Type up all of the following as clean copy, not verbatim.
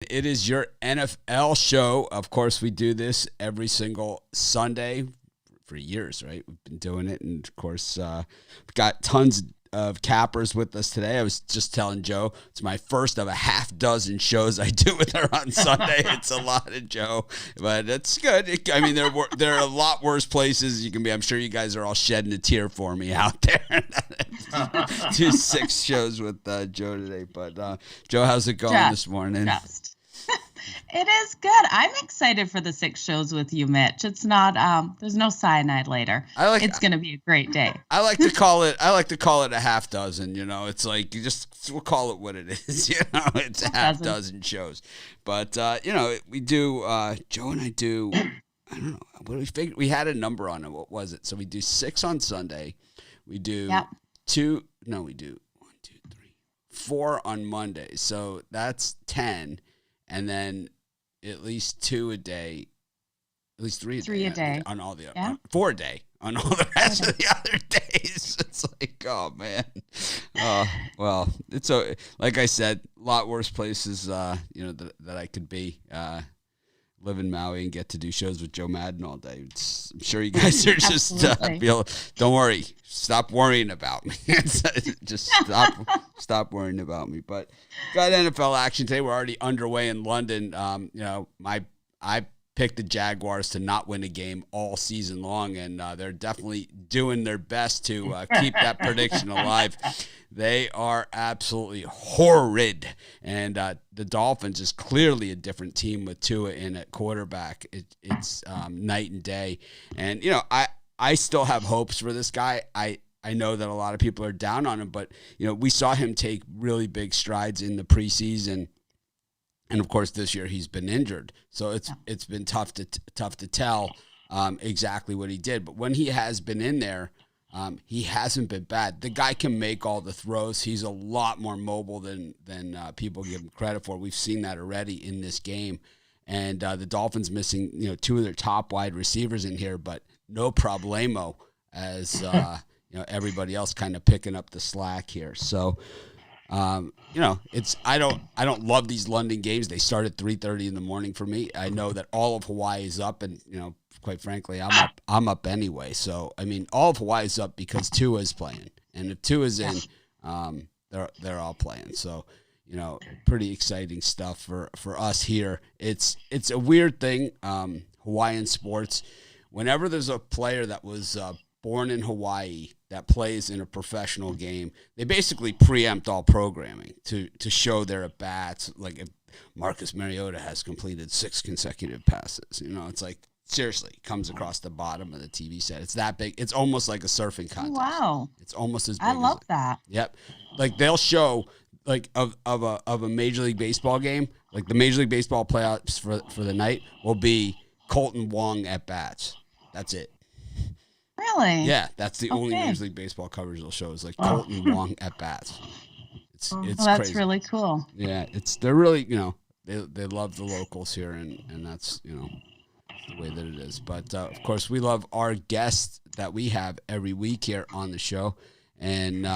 It is your NFL show. Of course, we do this every single Sunday for years, right? We've been doing it. And, of course, we've got tons of cappers with us today. I was just telling Joe, it's my first of a half dozen shows I do with her on Sunday. It's a lot of Joe, but it's good. There are a lot worse places you can be. I'm sure you guys are all shedding a tear for me out there. Do 6 shows with Joe today. But, Joe, how's it going this morning? It is good. I'm excited for the 6 shows with you, Mitch. It's not there's no cyanide later. It's going to be a great day. I like to call it a half dozen, it's like we'll call it what it is, it's a half dozen shows. But we do Joe and I do I don't know, what do we figure? We had a number on it. What was it? So we do 6 on Sunday. We do 4 on Monday. So that's 10. And then at least 2 a day, at least 3 a day. 3 a day. On all the 4 a day on all the rest of the other days. It's like, oh, man. Well, it's like I said, a lot worse places, that I could be. Live in Maui and get to do shows with Joe Madden all day. I'm sure you guys are just don't worry. Stop worrying about me. Just stop worrying about me. But got NFL action today. We're already underway in London. I picked the Jaguars to not win a game all season long, and they're definitely doing their best to keep that prediction alive. They are absolutely horrid, and the Dolphins is clearly a different team with Tua in at quarterback. It's night and day, and I still have hopes for this guy. I know that a lot of people are down on him, but we saw him take really big strides in the preseason. And of course, this year he's been injured, so it's been tough to tell exactly what he did. But when he has been in there, he hasn't been bad. The guy can make all the throws. He's a lot more mobile than people give him credit for. We've seen that already in this game. And the Dolphins missing 2 of their top wide receivers in here, but no problemo as everybody else kind of picking up the slack here. So. I don't love these London games. They start at 3:30 in the morning for me. I know that all of Hawaii is up, and quite frankly, I'm up anyway. So all of Hawaii is up because Tua is playing, and if Tua is in, they're all playing. So pretty exciting stuff for us here. It's a weird thing, Hawaiian sports. Whenever there's a player that was born in Hawaii that plays in a professional game, they basically preempt all programming to show their at-bats. Like if Marcus Mariota has completed 6 consecutive passes, it's like, seriously, comes across the bottom of the TV set. It's that big. It's almost like a surfing contest. Wow. It's almost as big. I love that. Yep. Like they'll show like of a Major League Baseball game, like the Major League Baseball playoffs for the night will be Colton Wong at-bats. That's it. Really? Yeah, that's the only Major League Baseball coverage they'll show is like Colton Wong at bats. It's that's crazy. Really cool. Yeah, they're really they love the locals here, and that's the way that it is. But of course, we love our guests that we have every week here on the show, and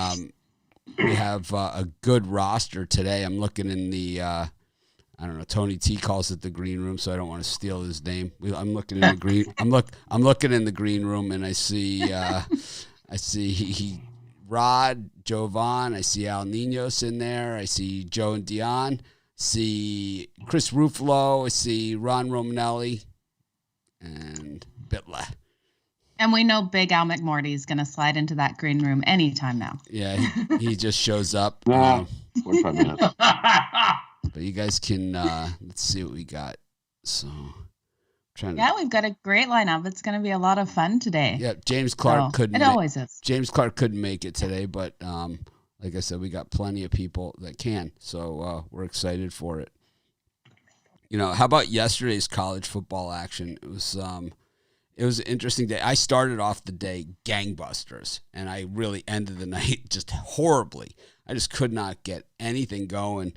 we have a good roster today. I'm looking in the. I don't know. Tony T calls it the green room, so I don't want to steal his name. I'm looking in the green. I'm looking in the green room, and I see Rod, Jovan. I see Al Ninos in there. I see Joe and Dion. See Chris Ruffalo. I see Ron Romanelli, and Bitla. And we know Big Al McMorty is going to slide into that green room anytime now. Yeah, he just shows up. 45 minutes. But you guys can let's see what we got. So we've got a great lineup. It's going to be a lot of fun today. Yeah, James Clark couldn't. It always is. James Clark couldn't make it today, but like I said, we got plenty of people that can. So we're excited for it. How about yesterday's college football action? It was an interesting day. I started off the day gangbusters, and I really ended the night just horribly. I just could not get anything going.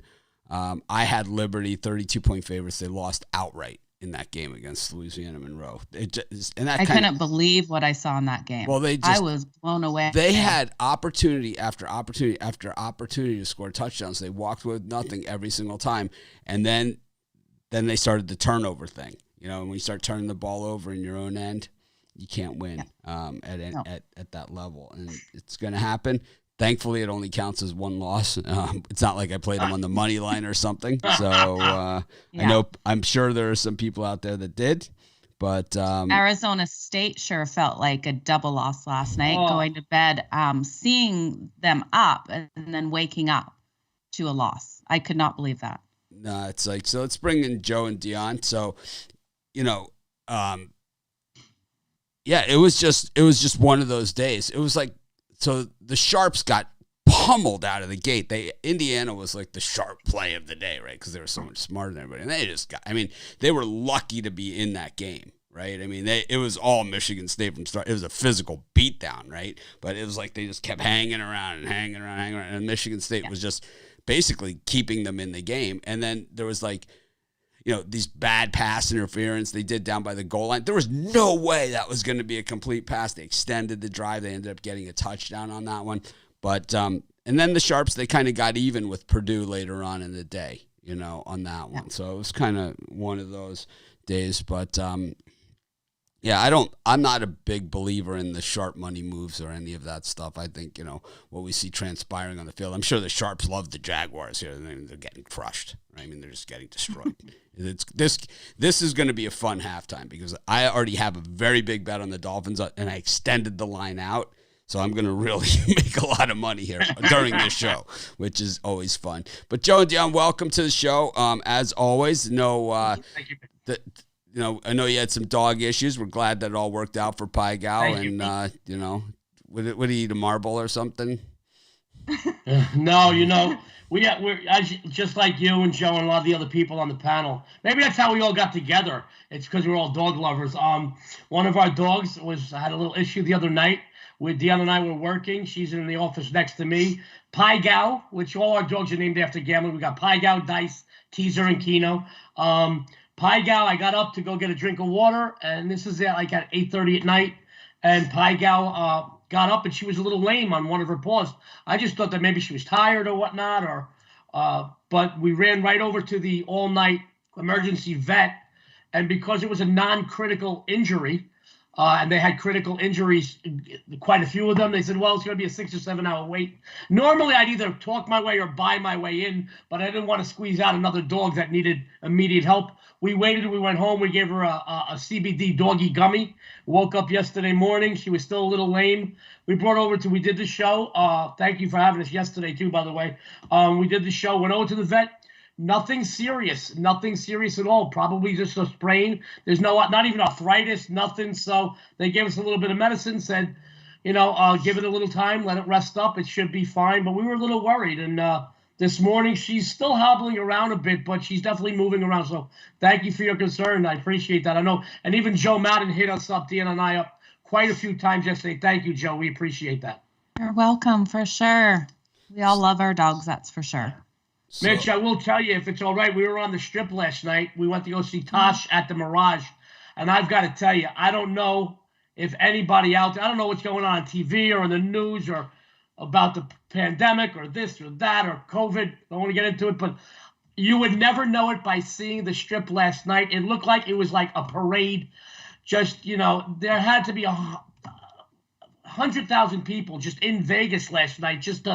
I had Liberty 32-point favorites. They lost outright in that game against Louisiana Monroe. I couldn't believe what I saw in that game. Well, I was blown away. They had opportunity after opportunity after opportunity to score touchdowns. They walked with nothing every single time, and then then they started the turnover thing. You know, when you start turning the ball over in your own end, you can't win at that level, and it's going to happen. Thankfully, it only counts as one loss. It's not like I played them on the money line or something. So I'm sure there are some people out there that did. But Arizona State sure felt like a double loss last night, going to bed, seeing them up and then waking up to a loss. I could not believe that. No, it's like, so let's bring in Joe and Dion. So, you know, it was just one of those days. It was like, so the Sharps got pummeled out of the gate. Indiana was like the sharp play of the day, right? Because they were so much smarter than everybody. And they just they were lucky to be in that game, right? I mean, it was all Michigan State from start. It was a physical beatdown, right? But it was like they just kept hanging around. And Michigan State was just basically keeping them in the game. And then there was like, you know, these bad pass interference they did down by the goal line. There was no way that was going to be a complete pass. They extended the drive. They ended up getting a touchdown on that one. But and then the Sharps, they kind of got even with Purdue later on in the day, you know, on that one. So it was kind of one of those days. But I'm not a big believer in the sharp money moves or any of that stuff. I think, you know, what we see transpiring on the field, I'm sure the Sharps love the Jaguars here. They're getting crushed. Right? I mean, they're just getting destroyed. This is going to be a fun halftime because I already have a very big bet on the Dolphins and I extended the line out. So I'm going to really make a lot of money here during this show, which is always fun. But Joe and Dion, welcome to the show. As always, thank you. I know you had some dog issues. We're glad that it all worked out for Pai Gow. And, would he eat a marble or something? No, we're just like you and Joe and a lot of the other people on the panel. Maybe that's how we all got together. It's because we're all dog lovers. One of our dogs had a little issue the other night. Dion and I were working. She's in the office next to me. Pai Gow, which all our dogs are named after gambling. We got Pai Gow, Dice, Teaser, and Keno. Pai Gow, I got up to go get a drink of water, and this is at 8:30 at night. And Pai Gow got up, and she was a little lame on one of her paws. I just thought that maybe she was tired or whatnot, but we ran right over to the all-night emergency vet, and because it was a non-critical injury, and they had critical injuries, quite a few of them. They said, well, it's going to be a 6 or 7 hour wait. Normally, I'd either talk my way or buy my way in, but I didn't want to squeeze out another dog that needed immediate help. We waited. We went home. We gave her a CBD doggy gummy. Woke up yesterday morning. She was still a little lame. We did the show. Thank you for having us yesterday, too, by the way. We did the show, went over to the vet. Nothing serious at all. Probably just a sprain. There's not even arthritis, nothing. So they gave us a little bit of medicine, said, give it a little time, let it rest up. It should be fine. But we were a little worried. And this morning, she's still hobbling around a bit, but she's definitely moving around. So thank you for your concern. I appreciate that. I know. And even Joe Madden hit us up, Dion and I, up quite a few times yesterday. Thank you, Joe. We appreciate that. You're welcome, for sure. We all love our dogs, that's for sure. So, Mitch, I will tell you, if it's all right, we were on the Strip last night. We went to go see Tosh at the Mirage. And I've got to tell you, I don't know if anybody out there, I don't know what's going on TV or in the news or about the pandemic or this or that or COVID. I don't want to get into it, but you would never know it by seeing the Strip last night. It looked like it was like a parade. Just, there had to be 100,000 people just in Vegas last night, just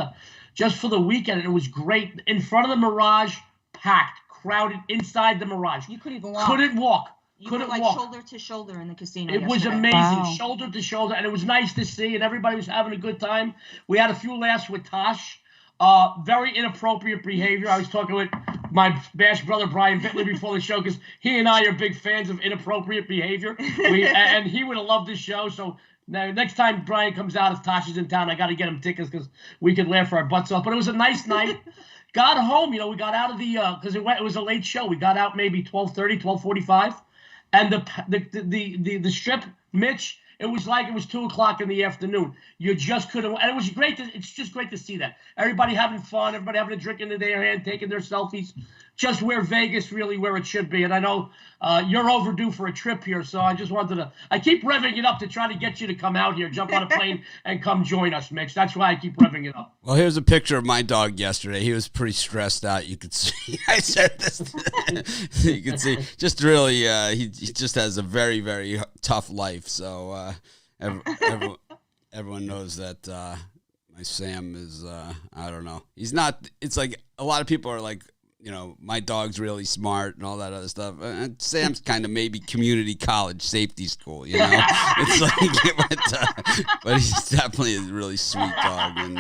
for the weekend, and it was great. In front of the Mirage, packed, crowded inside the Mirage. You couldn't even walk. Couldn't walk. You were like shoulder to shoulder in the casino. It was amazing, shoulder to shoulder, and it was nice to see, and everybody was having a good time. We had a few laughs with Tosh. Very inappropriate behavior. I was talking with my bash brother Brian Bittley before the show because he and I are big fans of inappropriate behavior. And he would have loved this show, so. Now, next time Brian comes out, if Tosh is in town, I got to get him tickets because we could laugh our butts off. But it was a nice night. Got home, we got out of the because it was a late show. We got out maybe 12:30, 12:45, and the Strip, Mitch. It was like it was 2:00 in the afternoon. You just couldn't, and it was great. It's just great to see that everybody having fun, everybody having a drink in their hand, taking their selfies. just where Vegas really where it should be. And I know you're overdue for a trip here, so I just wanted to. I keep revving it up to try to get you to come out here, jump on a plane, and come join us, Mitch. That's why I keep revving it up. Well, here's a picture of my dog yesterday. He was pretty stressed out. You could see. I said this. You could see. Just really, he just has a very, very tough life. So everyone knows that my Sam is. I don't know. He's not. It's like a lot of people are like, my dog's really smart and all that other stuff. And Sam's kind of maybe community college safety school, It's like, but he's definitely a really sweet dog, and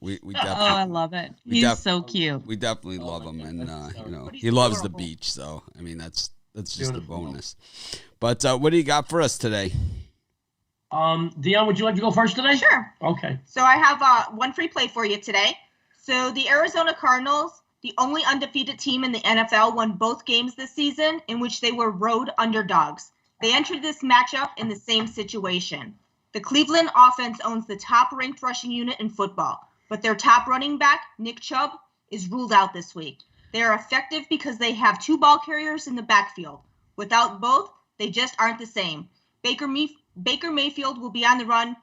we definitely. Oh, I love it. He's so cute. We definitely love him, and he loves the beach. So I mean, that's just a bonus. But what do you got for us today? Dion, would you like to go first today? Sure. Okay. So I have one free play for you today. So the Arizona Cardinals, the only undefeated team in the NFL, won both games this season in which they were road underdogs. They entered this matchup in the same situation. The Cleveland offense owns the top-ranked rushing unit in football, but their top running back, Nick Chubb, is ruled out this week. They are effective because they have two ball carriers in the backfield. Without both, they just aren't the same. Baker Mayfield will be on the run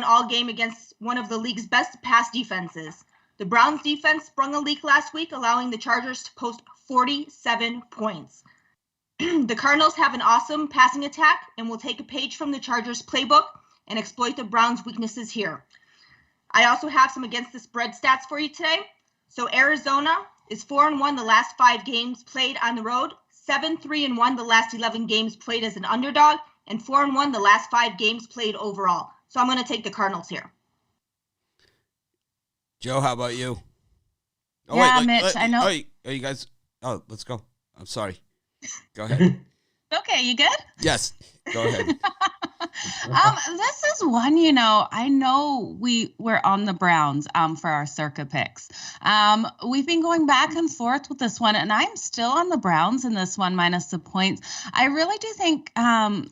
all game against one of the league's best pass defenses. The Browns defense sprung a leak last week, allowing the Chargers to post 47 points. The Cardinals have an awesome passing attack and will take a page from the Chargers playbook and exploit the Browns' weaknesses here. I also have some against the spread stats for you today. So Arizona is 4-1 the last 5 games played on the road, 7-3-1 the last 11 games played as an underdog, and 4-1 the last 5 games played overall. So I'm going to take the Cardinals here. Joe, how about you? Oh, yeah, Mitch, I know. Oh, you guys. Oh, let's go. I'm sorry. Go ahead. Okay, you good? Yes. Go ahead. This is one, I know we're on the Browns for our circa picks. We've been going back and forth with this one, and I'm still on the Browns in this one minus the points. I really do think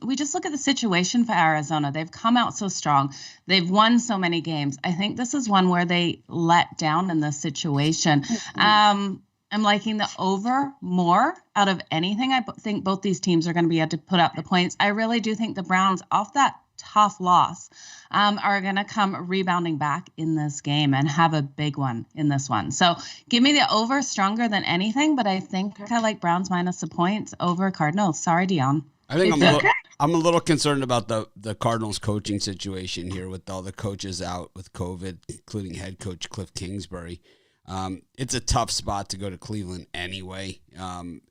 we just look at the situation for Arizona. They've come out so strong. They've won so many games. I think this is one where they let down in this situation. I'm liking the over more out of anything. I think both these teams are going to be able to put up the points. I really do think the Browns, off that tough loss, are going to come rebounding back in this game and have a big one in this one. So give me the over stronger than anything, but I think I like Browns minus the points over Cardinals. Sorry, Dion. I think I'm a little concerned about the Cardinals coaching situation here with all the coaches out with COVID, including head coach Cliff Kingsbury. It's a tough spot to go to Cleveland anyway.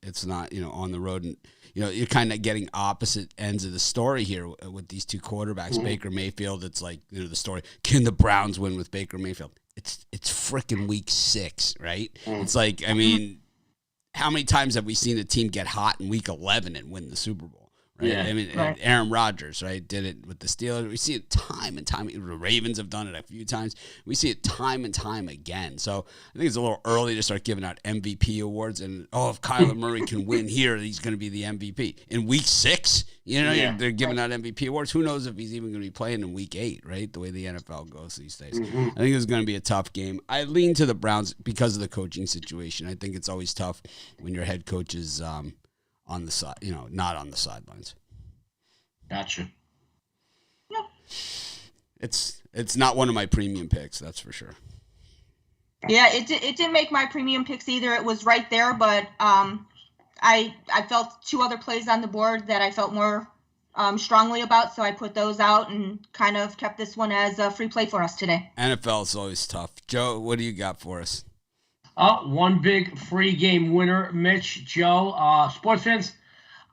It's not, on the road, and you're kind of getting opposite ends of the story here with these two quarterbacks. Mm-hmm. Baker Mayfield, it's like, the story, can the Browns win with Baker Mayfield? It's freaking week 6, right? Mm-hmm. It's like, I mean, how many times have we seen a team get hot in week 11 and win the Super Bowl? Right? Yeah, I mean, right. Aaron Rodgers, right, did it with the Steelers. We see it time and time. The Ravens have done it a few times. We see it time and time again. So I think it's a little early to start giving out MVP awards. And, if Kyler Murray can win here, he's going to be the MVP. In week 6, they're giving out MVP awards. Who knows if he's even going to be playing in week 8, right, the way the NFL goes these days. Mm-hmm. I think it's going to be a tough game. I lean to the Browns because of the coaching situation. I think it's always tough when your head coach is on the side, not on the sidelines. Gotcha. Yeah. It's not one of my premium picks, that's for sure. Yeah, it didn't make my premium picks either. It was right there, but I felt 2 other plays on the board that I felt more strongly about, so I put those out and kind of kept this one as a free play for us today. NFL is always tough. Joe, what do you got for us? One big free game winner, Mitch, Joe. Sports fans,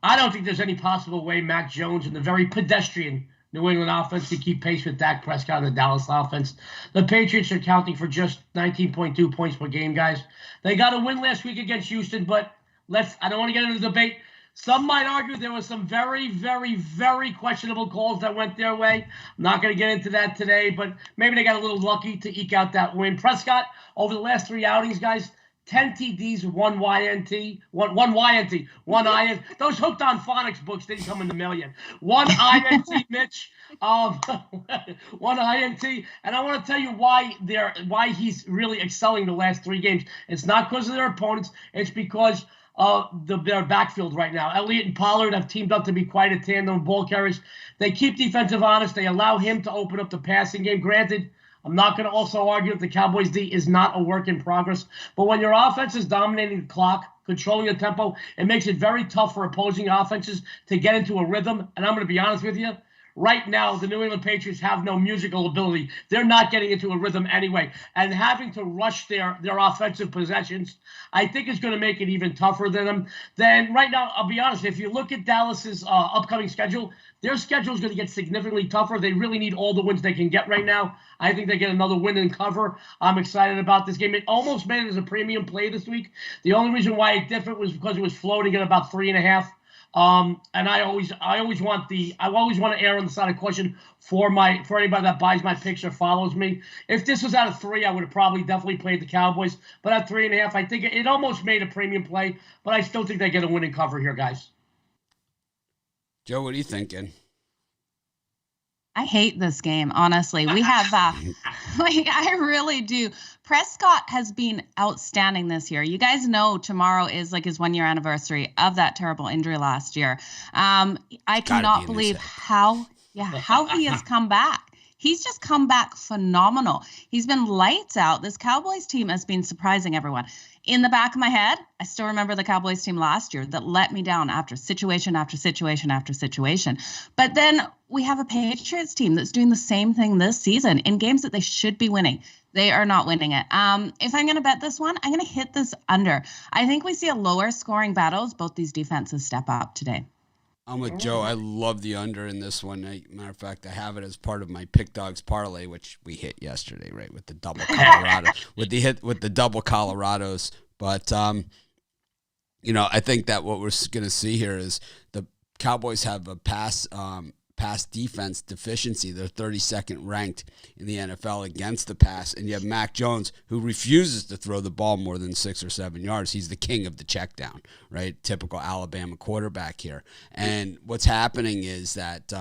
I don't think there's any possible way Mac Jones and the very pedestrian New England offense can keep pace with Dak Prescott and the Dallas offense. The Patriots are counting for just 19.2 points per game, guys. They got a win last week against Houston, but I don't want to get into the debate. Some might argue there was some very, very, very questionable calls that went their way. I'm not going to get into that today, but maybe they got a little lucky to eke out that win. Prescott, over the last 3 outings, guys, 10 TDs, one YNT, one YNT, one INT. Those Hooked on Phonics books didn't come in the mail yet. One INT, Mitch. One INT. And I want to tell you why he's really excelling the last 3 games. It's not because of their opponents. It's because of their backfield right now. Elliott and Pollard have teamed up to be quite a tandem of ball carriers. They keep defensive honest. They allow him to open up the passing game. Granted, I'm not going to also argue that the Cowboys' D is not a work in progress. But when your offense is dominating the clock, controlling the tempo, it makes it very tough for opposing offenses to get into a rhythm. And I'm going to be honest with you. Right now, the New England Patriots have no musical ability. They're not getting into a rhythm anyway. And having to rush their offensive possessions, I think is going to make it even tougher than them. Then right now, I'll be honest, if you look at Dallas's upcoming schedule, their schedule is going to get significantly tougher. They really need all the wins they can get right now. I think they get another win and cover. I'm excited about this game. It almost made it as a premium play this week. The only reason why it differed was because it was floating at about 3.5. And I always want to err on the side of caution for anybody that buys my picks or follows me. If this was out of 3, I would have probably definitely played the Cowboys. But at 3.5, I think it almost made a premium play. But I still think they get a winning cover here, guys. Joe, what are you thinking? I hate this game, honestly. We have, I really do. Prescott has been outstanding this year. You guys know tomorrow is like his 1-year anniversary of that terrible injury last year. I cannot believe how he has come back. He's just come back phenomenal. He's been lights out. This Cowboys team has been surprising everyone. In the back of my head, I still remember the Cowboys team last year that let me down after situation after situation after situation. But then we have a Patriots team that's doing the same thing this season in games that they should be winning. They are not winning it. If I'm going to bet this one, I'm going to hit this under. I think we see a lower scoring battles. Both these defenses step up today. I'm with Joe. I love the under in this one. Matter of fact, I have it as part of my Pick Dogs parlay, which we hit yesterday, right, with the double Colorado, with the double Colorados. But I think that what we're going to see here is the Cowboys have a pass defense deficiency. They're 32nd ranked in the NFL against the pass, and you have Mac Jones, who refuses to throw the ball more than 6 or 7 yards. He's the king of the check down, right? Typical Alabama quarterback here. And what's happening is that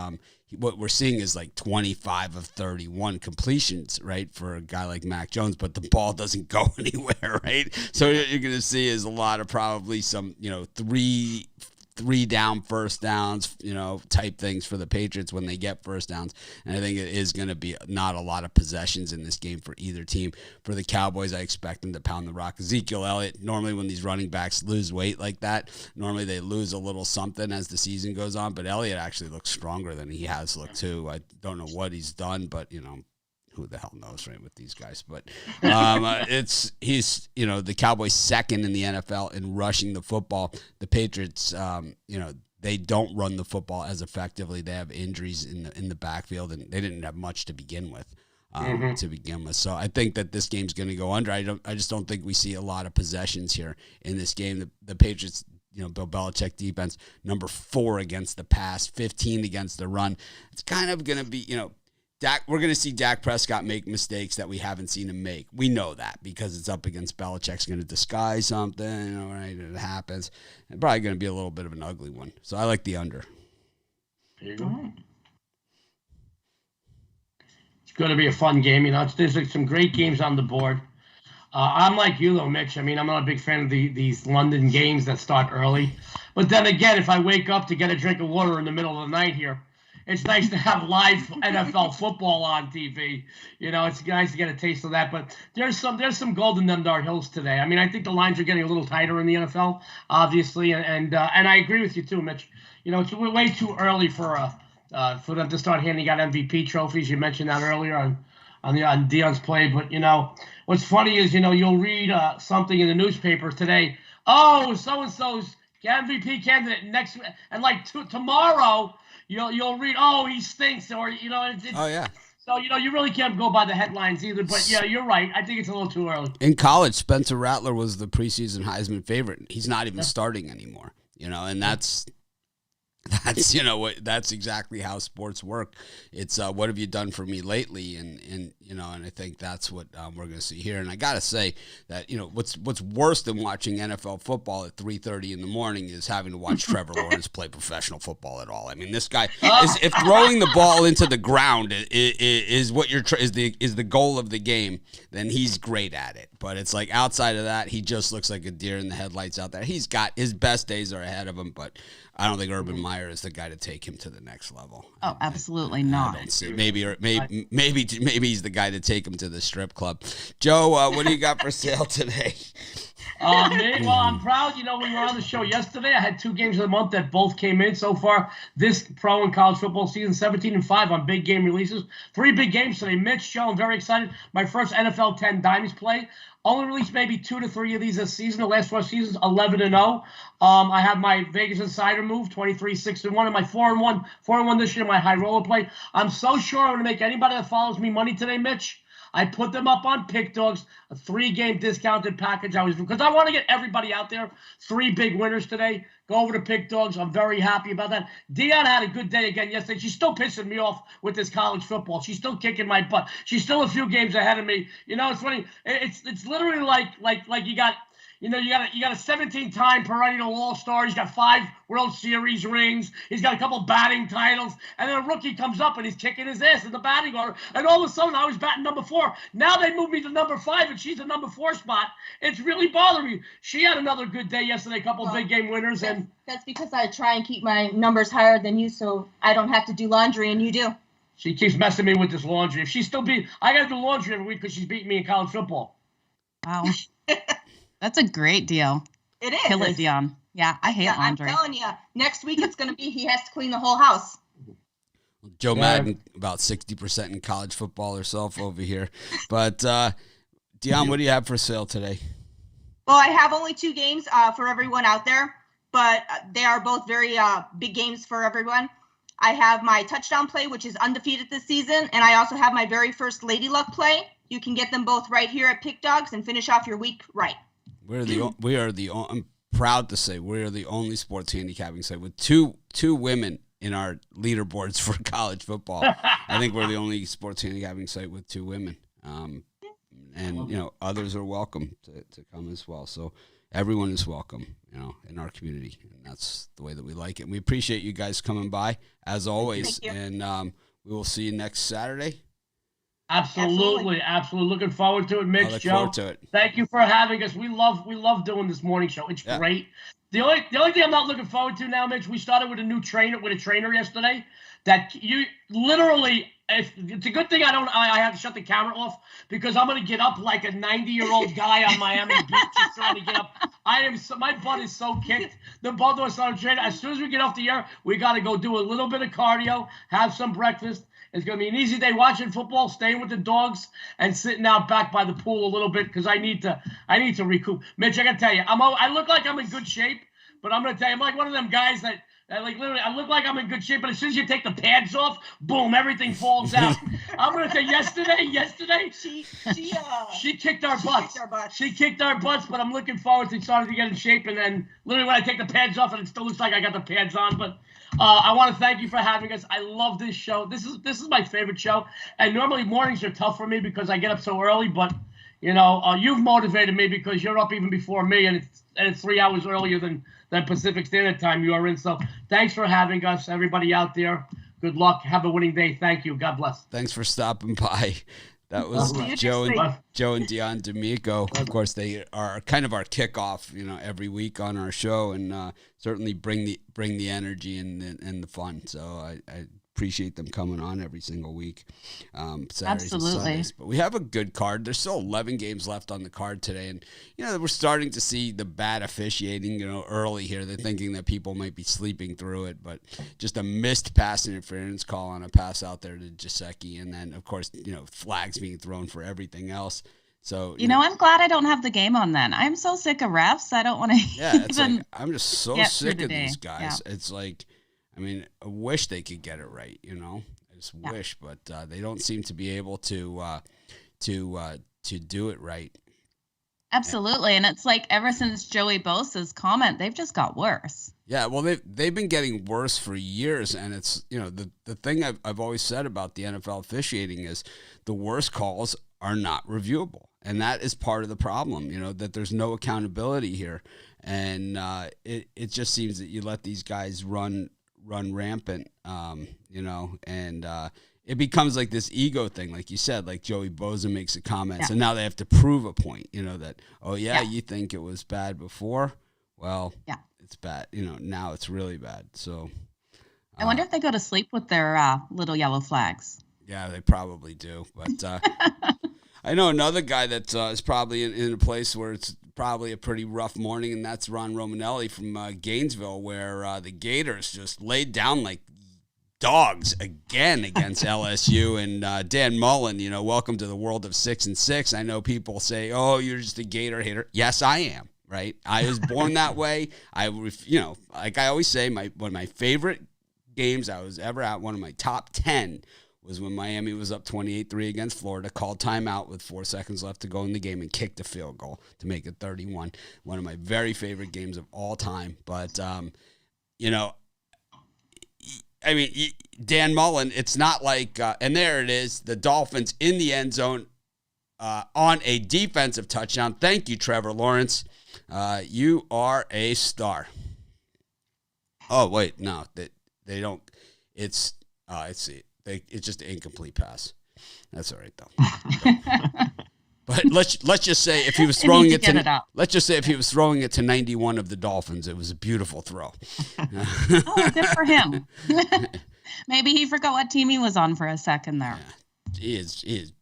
what we're seeing is like 25 of 31 completions, right, for a guy like Mac Jones, but the ball doesn't go anywhere, right? So what you're going to see is a lot of probably some, three down first downs, type things for the Patriots when they get first downs. And I think it is going to be not a lot of possessions in this game for either team. For the Cowboys, I expect them to pound the rock. Ezekiel Elliott, normally when these running backs lose weight like that, normally they lose a little something as the season goes on. But Elliott actually looks stronger than he has looked too. I don't know what he's done, but, who the hell knows, right, with these guys. But he's the Cowboys second in the NFL in rushing the football. The Patriots, they don't run the football as effectively. They have injuries in the backfield, and they didn't have much to begin with. So I think that this game's going to go under. I just don't think we see a lot of possessions here in this game. The Patriots, Bill Belichick defense, number 4 against the pass, 15 against the run. It's kind of going to be, we're going to see Dak Prescott make mistakes that we haven't seen him make. We know that because it's up against Belichick's going to disguise something, right? It happens. It's probably going to be a little bit of an ugly one. So I like the under. There you go. It's going to be a fun game. There's like some great games on the board. I'm like you, though, Mitch. I'm not a big fan of these London games that start early. But then again, if I wake up to get a drink of water in the middle of the night here, it's nice to have live NFL football on TV. It's nice to get a taste of that. But there's some gold in them dark hills today. I think the lines are getting a little tighter in the NFL, obviously, and I agree with you too, Mitch. It's way too early for them to start handing out MVP trophies. You mentioned that earlier on Dion's play. But what's funny is you'll read something in the newspaper today. Oh, so and so's MVP candidate next, and like tomorrow. You'll read, oh, he stinks, or oh yeah. So you really can't go by the headlines either. But yeah, you're right. I think it's a little too early. In college, Spencer Rattler was the preseason Heisman favorite. He's not even starting anymore. And that's That's that's exactly how sports work. It's what have you done for me lately, and I think that's what we're going to see here. And I got to say that what's worse than watching NFL football at 3:30 in the morning is having to watch Trevor Lawrence play professional football at all. I mean, this guy if throwing the ball into the ground is what is the goal of the game, then he's great at it. But it's like outside of that, he just looks like a deer in the headlights out there. He's got his best days are ahead of him, but I don't think Urban Meyer is the guy to take him to the next level. Oh, absolutely not. I don't see. Maybe he's the guy to take him to the strip club. Joe, what do you got for sale today? Well, I'm proud. We were on the show yesterday. I had 2 games of the month that both came in so far. This pro and college football season, 17-5 on big game releases. 3 big games today. Mitch, Joe, I'm very excited. My first NFL 10 Dimes play. Only released maybe 2 to 3 of these this season. The last 4 seasons, 11-0. I have my Vegas Insider move, 23-6-1, and my 4-1 this year. My high roller play. I'm so sure I'm going to make anybody that follows me money today, Mitch. I put them up on Pick Dogs, a 3-game discounted package. Because I want to get everybody out there. 3 big winners today. Go over to Pick Dogs. I'm very happy about that. Dion had a good day again yesterday. She's still pissing me off with this college football. She's still kicking my butt. She's still a few games ahead of me. It's funny. It's literally like you got. You got a 17-time perennial all-star. He's got 5 World Series rings. He's got a couple batting titles. And then a rookie comes up and he's kicking his ass in the batting order. And all of a sudden, I was batting number 4. Now they moved me to number 5, and she's a number 4 spot. It's really bothering me. She had another good day yesterday, a couple of big game winners. That's because I try and keep my numbers higher than you, so I don't have to do laundry, and you do. She keeps messing me with this laundry. If she's still I got to do laundry every week because she's beating me in college football. Wow. That's a great deal. It is. Kill it, Dion. Yeah, I hate laundry. I'm telling you, next week it's going to be he has to clean the whole house. Joe Madden, about 60% in college football herself over here. But, Dion, what do you have for sale today? Well, I have only 2 games for everyone out there, but they are both very big games for everyone. I have my touchdown play, which is undefeated this season, and I also have my very first Lady Luck play. You can get them both right here at Pick Dogs and finish off your week right. I'm proud to say we are the only sports handicapping site with two women in our leaderboards for college football. I think we're the only sports handicapping site with 2 women. And others are welcome to come as well. So everyone is welcome, in our community, and that's the way that we like it. And we appreciate you guys coming by as always. And we will see you next Saturday. Absolutely. Looking forward to it, Mitch. I look Joe, forward to it. Thank you for having us. We love doing this morning show. It's great. The only thing I'm not looking forward to now, Mitch, we started with a trainer yesterday that you literally. It's a good thing I have to shut the camera off because I'm going to get up like a 90-year-old guy on Miami Beach just trying to get up. My butt is so kicked. The both of us on trainer. As soon as we get off the air, we got to go do a little bit of cardio, have some breakfast. It's going to be an easy day watching football, staying with the dogs, and sitting out back by the pool a little bit because I need to recoup. Mitch, I got to tell you, I look like I'm in good shape, but I'm going to tell you, I'm like one of them guys that like literally, I look like I'm in good shape, but as soon as you take the pads off, boom, everything falls out. I'm going to say yesterday, she kicked our butts. She kicked our butts, but I'm looking forward to starting to get in shape. And then literally when I take the pads off, and it still looks like I got the pads on, but I want to thank you for having us. I love this show. This is my favorite show. And normally mornings are tough for me because I get up so early. But you've motivated me because you're up even before me, and it's 3 hours earlier than Pacific Standard Time you are in. So thanks for having us, everybody out there. Good luck. Have a winning day. Thank you. God bless. Thanks for stopping by. That was Joe and Dion D'Amico. Of course, they are kind of our kickoff, every week on our show, and certainly bring the energy and the fun. So I appreciate them coming on every single week. Saturdays Absolutely. And Sundays. But we have a good card. There's still 11 games left on the card today, and we're starting to see the bad officiating. Early here, they're thinking that people might be sleeping through it, but just a missed pass interference call on a pass out there to Gesicki, and then of course flags being thrown for everything else. So I'm glad I don't have the game on then. I'm so sick of refs. I don't want to. Yeah, it's like, I'm just so sick of these guys. Yeah. It's like, I wish they could get it right. I just wish, but they don't seem to be able to do it right. Absolutely. And it's like ever since Joey Bosa's comment, they've just got worse. Yeah, well, they've been getting worse for years, and it's, the thing I've always said about the NFL officiating is the worst calls are not reviewable, and that is part of the problem. That there's no accountability here, and it just seems that you let these guys run rampant, and it becomes like this ego thing, like you said, like Joey Bosa makes a comment, so now they have to prove a point, that, you think it was bad before, well, it's bad, now it's really bad. So I wonder if they go to sleep with their little yellow flags. Yeah, they probably do. But I know another guy that is probably in a place where it's probably a pretty rough morning, and that's Ron Romanelli from Gainesville, where the Gators just laid down like dogs again against LSU. And Dan Mullen, welcome to the world of 6-6. I know people say, "Oh, you're just a Gator hater." Yes, I am. Right? I was born that way. Like I always say, one of my favorite games I was ever at, one of my top 10, was when Miami was up 28-3 against Florida, called timeout with 4 seconds left to go in the game and kicked a field goal to make it 31. One of my very favorite games of all time. But, Dan Mullen, it's not like, and there it is, the Dolphins in the end zone on a defensive touchdown. Thank you, Trevor Lawrence. You are a star. Oh, wait, no, they don't. It's just an incomplete pass. That's all right, though. But let's just say if he was throwing it to, let's just say if he was throwing it to 91 of the Dolphins, it was a beautiful throw. Oh, good for him. Maybe he forgot what team he was on for a second there. Yeah, he is.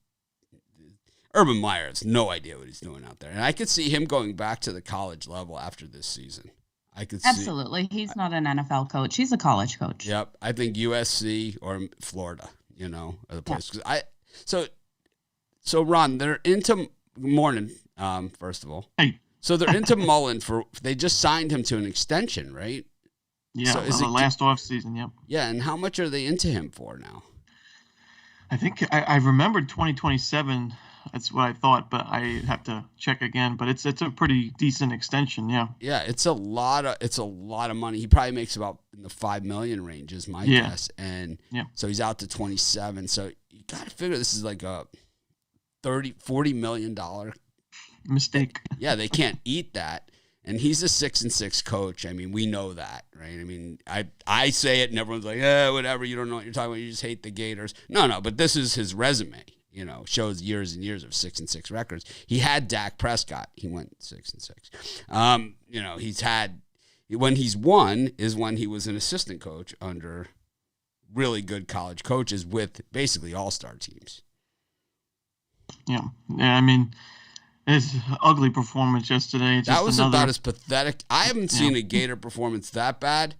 Urban Meyer has no idea what he's doing out there. And I could see him going back to the college level after this season. Absolutely. He's not an NFL coach. He's a college coach. Yep. I think USC or Florida, are the places. Yeah. So Ron, they're into morning, first of all. Hey. So they're into Mullen they just signed him to an extension, right? Yeah, so the last offseason, yep. Yeah, and how much are they into him for now? I think I remembered 2027. That's what I thought, but I have to check again. But it's a pretty decent extension, yeah. Yeah, it's a lot of money. He probably makes about in the $5 million range, is my guess. And so he's out to 27. So you got to figure this is like a $40 million mistake. Yeah, they can't eat that. And he's a 6-6 coach. I mean, we know that, right? I mean, I say it, and everyone's like, whatever. You don't know what you're talking about. You just hate the Gators. No, but this is his resume. Shows years and years of 6-6 records. He had Dak Prescott. He went 6-6. He's had, when he's won is when he was an assistant coach under really good college coaches with basically all-star teams. Yeah. I mean, it's an ugly performance yesterday. That was about as pathetic. I haven't seen a Gator performance that bad,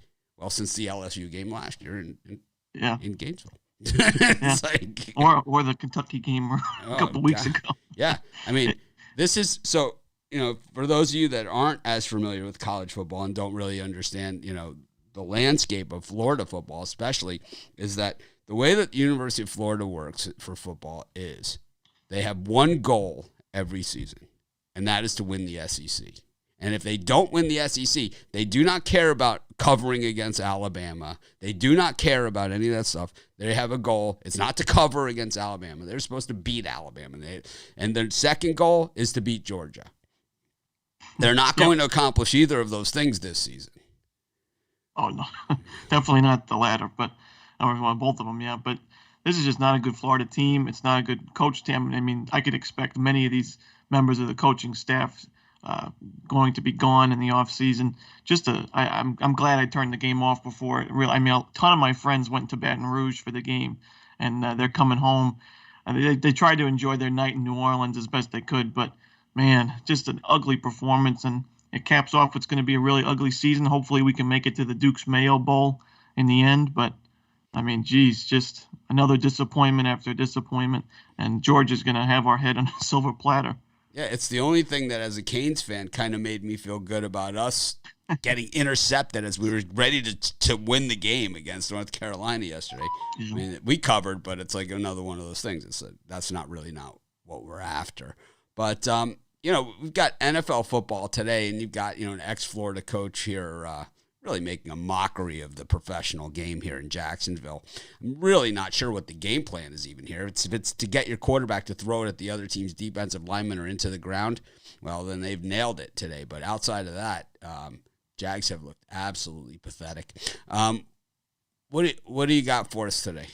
since the LSU game last year in Gainesville. Like, or the Kentucky game a couple weeks ago. Yeah. I mean, this is so, for those of you that aren't as familiar with college football and don't really understand, the landscape of Florida football especially, is that the way that the University of Florida works for football is they have one goal every season, and that is to win the SEC. And if they don't win the SEC, they do not care about covering against Alabama. They do not care about any of that stuff. They have a goal. It's not to cover against Alabama. They're supposed to beat Alabama. And their second goal is to beat Georgia. They're not going to accomplish either of those things this season. Oh, no. Definitely not the latter, but both of them, yeah. But this is just not a good Florida team. It's not a good coach team. I mean, I could expect many of these members of the coaching staff going to be gone in the off season. I'm glad I turned the game off before it really. I mean, a ton of my friends went to Baton Rouge for the game, and they're coming home. They tried to enjoy their night in New Orleans as best they could, but man, just an ugly performance, and it caps off what's going to be a really ugly season. Hopefully, we can make it to the Duke's Mayo Bowl in the end, but I mean, geez, just another disappointment after disappointment, and Georgia's going to have our head on a silver platter. Yeah, it's the only thing that, as a Canes fan, kind of made me feel good about us getting intercepted as we were ready to win the game against North Carolina yesterday. I mean, we covered, but it's like another one of those things. That's not really not what we're after. But we've got NFL football today, and you've got, an ex-Florida coach here really making a mockery of the professional game here in Jacksonville. I'm really not sure what the game plan is even here. If it's to get your quarterback to throw it at the other team's defensive lineman or into the ground, well, then they've nailed it today. But outside of that, Jags have looked absolutely pathetic. What do you got for us today?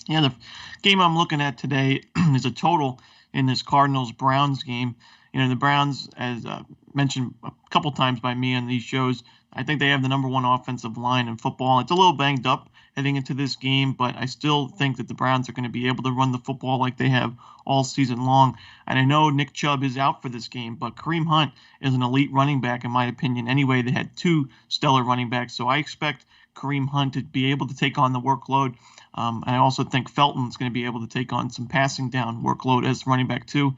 Yeah, the game I'm looking at today is a total in this Cardinals-Browns game. The Browns, as mentioned a couple times by me on these shows, I think they have the number one offensive line in football. It's a little banged up heading into this game, but I still think that the Browns are going to be able to run the football like they have all season long. And I know Nick Chubb is out for this game, but Kareem Hunt is an elite running back, in my opinion. Anyway, they had two stellar running backs, so I expect Kareem Hunt to be able to take on the workload. And I also think Felton's going to be able to take on some passing down workload as running back too.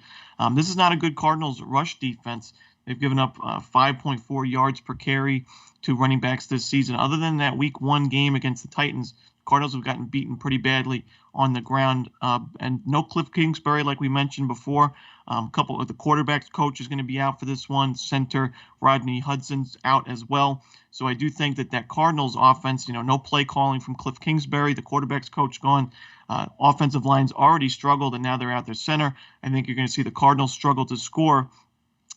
This is not a good Cardinals rush defense. They've given up 5.4 yards per carry to running backs this season. Other than that Week 1 game against the Titans, Cardinals have gotten beaten pretty badly on the ground. And no Cliff Kingsbury, like we mentioned before. A couple of the quarterback coach is going to be out for this one. Center Rodney Hudson's out as well. So I do think that Cardinals offense, no play calling from Cliff Kingsbury, the quarterback's coach gone. Offensive lines already struggled, and now they're out their center. I think you're going to see the Cardinals struggle to score.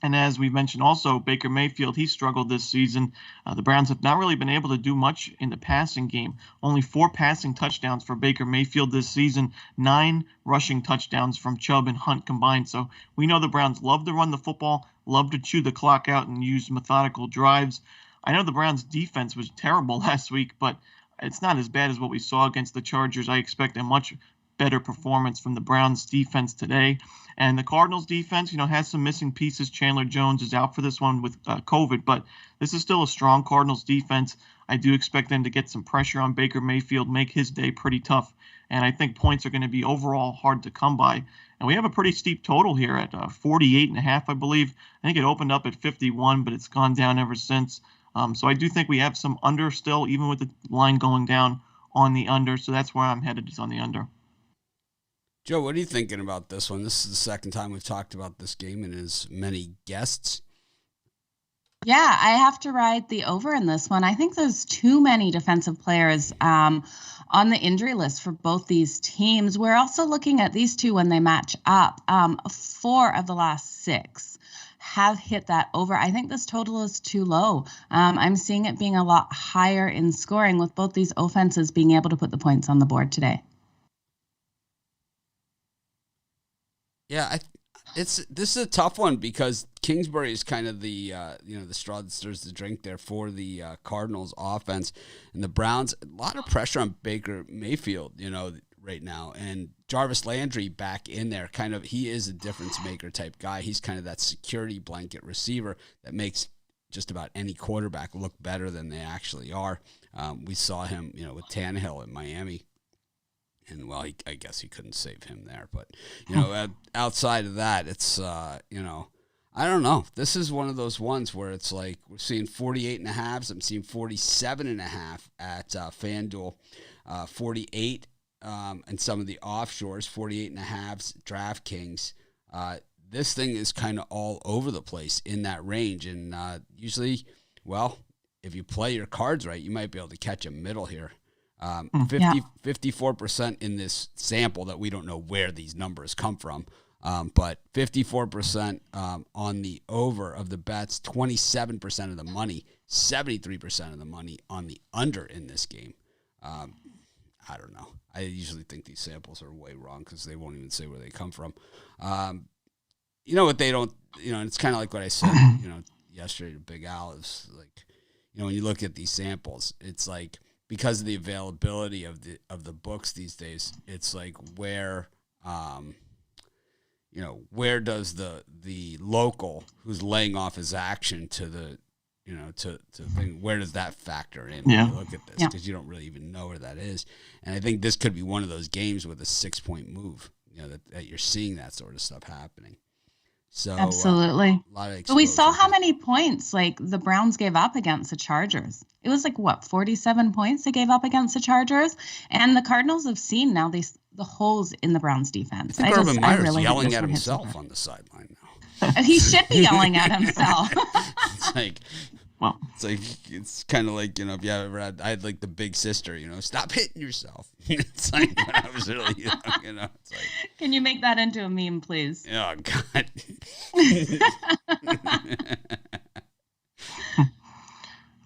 And as we mentioned also, Baker Mayfield, he struggled this season. The Browns have not really been able to do much in the passing game. Only 4 passing touchdowns for Baker Mayfield this season, 9 rushing touchdowns from Chubb and Hunt combined. So we know the Browns love to run the football, love to chew the clock out and use methodical drives. I know the Browns' defense was terrible last week, but it's not as bad as what we saw against the Chargers. I expect a much better performance from the Browns defense today. And the Cardinals defense, has some missing pieces. Chandler Jones is out for this one with COVID, but this is still a strong Cardinals defense. I do expect them to get some pressure on Baker Mayfield, make his day pretty tough. And I think points are going to be overall hard to come by. And we have a pretty steep total here at 48.5, I believe. I think it opened up at 51, but it's gone down ever since. So I do think we have some under still, even with the line going down on the under. So that's where I'm headed, is on the under. Joe, what are you thinking about this one? This is the second time we've talked about this game and as many guests. Yeah, I have to ride the over in this one. I think there's too many defensive players on the injury list for both these teams. We're also looking at these two when they match up. 4 of the last 6 have hit that over. I think this total is too low. I'm seeing it being a lot higher in scoring with both these offenses being able to put the points on the board today. Yeah, this is a tough one because Kingsbury is kind of the the straw that stirs the drink there for the Cardinals offense, and the Browns, a lot of pressure on Baker Mayfield right now, and Jarvis Landry back in there, he is a difference maker type guy. He's kind of that security blanket receiver that makes just about any quarterback look better than they actually are. We saw him with Tannehill in Miami. And, well, I guess he couldn't save him there. But, outside of that, it's, I don't know. This is one of those ones where it's like we're seeing 48.5. I'm seeing 47.5 at FanDuel, 48 and some of the offshores, 48.5 DraftKings. This thing is kind of all over the place in that range. And usually, well, if you play your cards right, you might be able to catch a middle here. 54% in this sample that we don't know where these numbers come from. But 54% on the over of the bets, 27% of the money, 73% of the money on the under in this game. I don't know. I usually think these samples are way wrong because they won't even say where they come from. What they don't, and it's kind of like what I said, yesterday to Big Al is like, when you look at these samples, it's like, because of the availability of the books these days, it's like where does the local who's laying off his action to the to think, where does that factor in when you look at this, because you don't really even know where that is. And I think this could be one of those games with a 6-point move, that you're seeing that sort of stuff happening. So absolutely. A lot of but we saw how many points like the Browns gave up against the Chargers. It was 47 points they gave up against the Chargers, and the Cardinals have seen now the holes in the Browns defense. I think Urban Meyer's yelling at himself on the sideline now. He should be yelling at himself. It's like, Well, it's kind of like, if you ever I had like the big sister, stop hitting yourself. It's like when I was really young, it's like, Can you make that into a meme, please? oh God.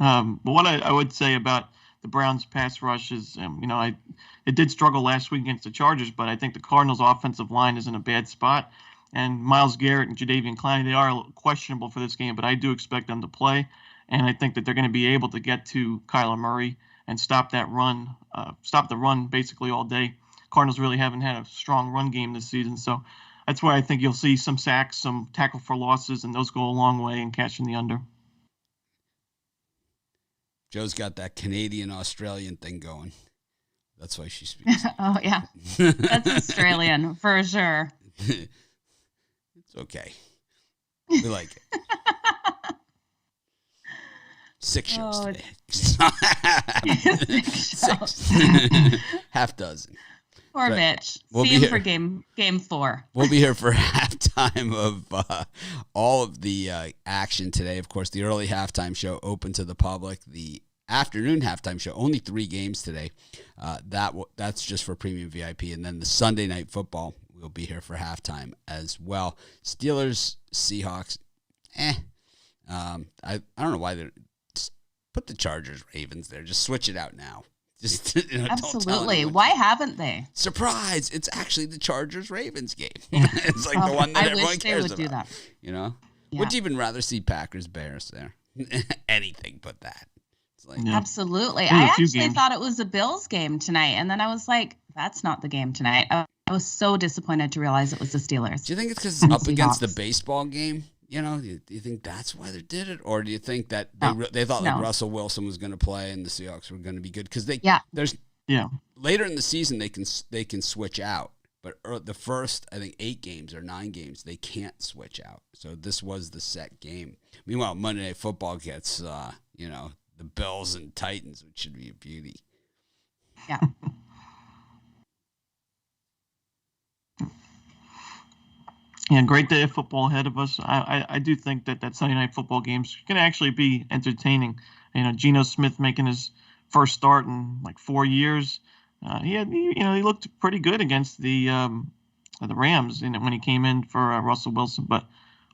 But what I would say about the Browns pass rush is, it did struggle last week against the Chargers, but I think the Cardinals' offensive line is in a bad spot. And Myles Garrett and Jadeveon Clowney, they are a little questionable for this game, but I do expect them to play. And I think that they're going to be able to get to Kyler Murray and stop the run basically all day. Cardinals really haven't had a strong run game this season, so that's why I think you'll see some sacks, some tackle for losses, and those go a long way in catching the under. Joe's got that Canadian-Australian thing going. That's why she speaks. Oh, yeah. That's Australian, for sure. It's okay. We like it. 6 shows today. 6. Half dozen. Poor Right. Mitch. We'll See be him here. for game 4. We'll be here for halftime of all of the action today. Of course, the early halftime show open to the public. The afternoon halftime show, only 3 games today. That's just for premium VIP. And then the Sunday night football, we'll be here for halftime as well. Steelers, Seahawks, I don't know why they're just put the Chargers, Ravens there. Just switch it out now. Just Absolutely. Why haven't they? Surprise! It's actually the Chargers-Ravens game. It's like the one that I everyone wish they cares would about. do that. Yeah. Would you even rather see Packers-Bears there? Anything but that. It's like, Yeah. Absolutely. There's I a few actually games. thought it was a Bills game tonight, and then I was like, that's not the game tonight. I was so disappointed to realize it was the Steelers. do you think it's because And it's up against the Seahawks. baseball game? Do you think that's why they did it, or do you think that No. they thought like No. Russell Wilson was going to play and the Seahawks were going to be good? Because Yeah. later in the season they can switch out, but the first I think 8 games or 9 games they can't switch out. So this was the set game. Meanwhile, Monday Night Football gets the Bills and Titans, which should be a beauty. Yeah. Yeah, great day of football ahead of us. I do think that Sunday night football game's going to actually be entertaining. Geno Smith making his first start in like 4 years. He looked pretty good against the Rams when he came in for Russell Wilson. But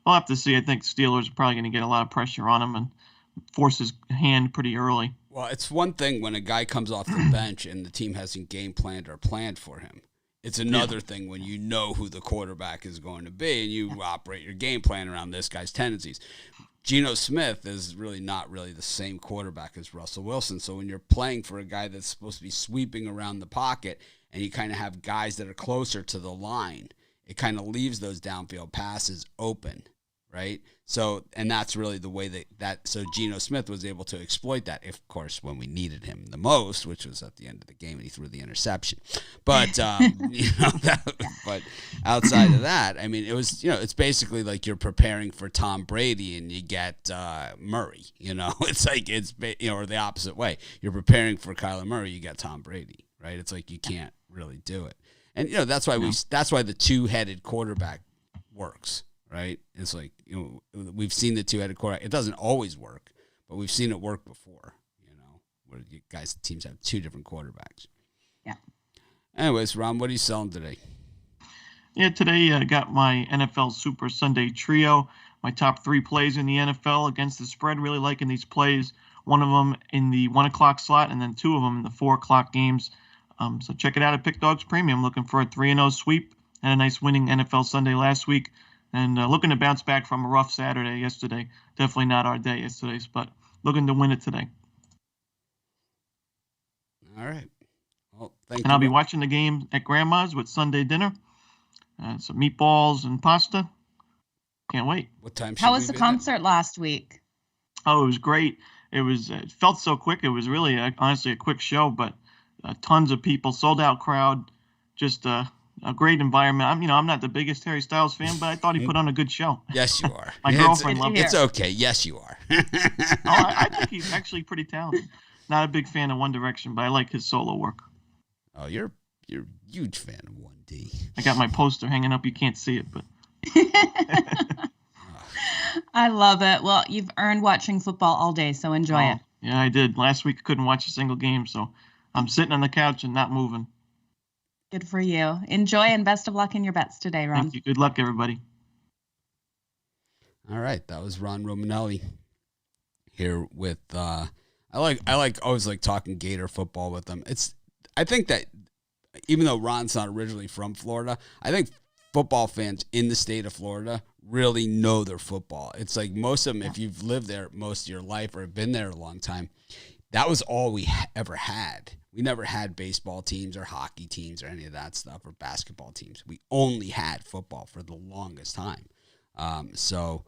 we'll have to see. I think Steelers are probably going to get a lot of pressure on him and force his hand pretty early. Well, it's one thing when a guy comes off the bench and the team hasn't game planned or planned for him. It's another thing when you know who the quarterback is going to be and you operate your game plan around this guy's tendencies. Geno Smith is really not the same quarterback as Russell Wilson. So when you're playing for a guy that's supposed to be sweeping around the pocket and you kind of have guys that are closer to the line, it kind of leaves those downfield passes open, right? So, and that's really the way so Geno Smith was able to exploit that, of course, when we needed him the most, which was at the end of the game, and he threw the interception. But, but outside of that, I mean, it was, it's basically like you're preparing for Tom Brady and you get Murray, it's like, or the opposite way. You're preparing for Kyler Murray, you get Tom Brady, right? It's like you can't really do it. And, that's why that's why the two-headed quarterback works. Right? It's like, we've seen the two-headed quarterback. It doesn't always work, but we've seen it work before, where teams have 2 different quarterbacks. Yeah. Anyways, Ron, what are you selling today? Yeah, today I got my NFL Super Sunday Trio, my top 3 plays in the NFL against the spread. Really liking these plays. One of them in the 1 o'clock slot and then 2 of them in the 4 o'clock games. So check it out at Pick Dogs Premium. Looking for a 3-0 sweep and a nice winning NFL Sunday last week. And looking to bounce back from a rough Saturday yesterday. Definitely not our day yesterday, but looking to win it today. All right. Well, thank you. And I'll be watching the game at Grandma's with Sunday dinner. Some meatballs and pasta. Can't wait. What time? How was the concert last week? Oh, it was great. It felt so quick. It was really, honestly, a quick show, but tons of people, sold out crowd, just a great environment. I'm not the biggest Harry Styles fan, but I thought he put on a good show. Yes, you are. My girlfriend loved it. It's okay. Yes, you are. I think he's actually pretty talented. Not a big fan of One Direction, but I like his solo work. Oh, you're a huge fan of 1D. I got my poster hanging up. You can't see it, but I love it. Well, you've earned watching football all day, so enjoy it. Yeah, I did. Last week I couldn't watch a single game, so I'm sitting on the couch and not moving. Good for you. Enjoy, and best of luck in your bets today, Ron. Thank you. Good luck, everybody. All right, that was Ron Romanelli here with. I always like talking Gator football with them. I think that even though Ron's not originally from Florida, I think football fans in the state of Florida really know their football. It's like most of them, if you've lived there most of your life or have been there a long time, that was all we ever had. We never had baseball teams or hockey teams or any of that stuff or basketball teams. We only had football for the longest time. So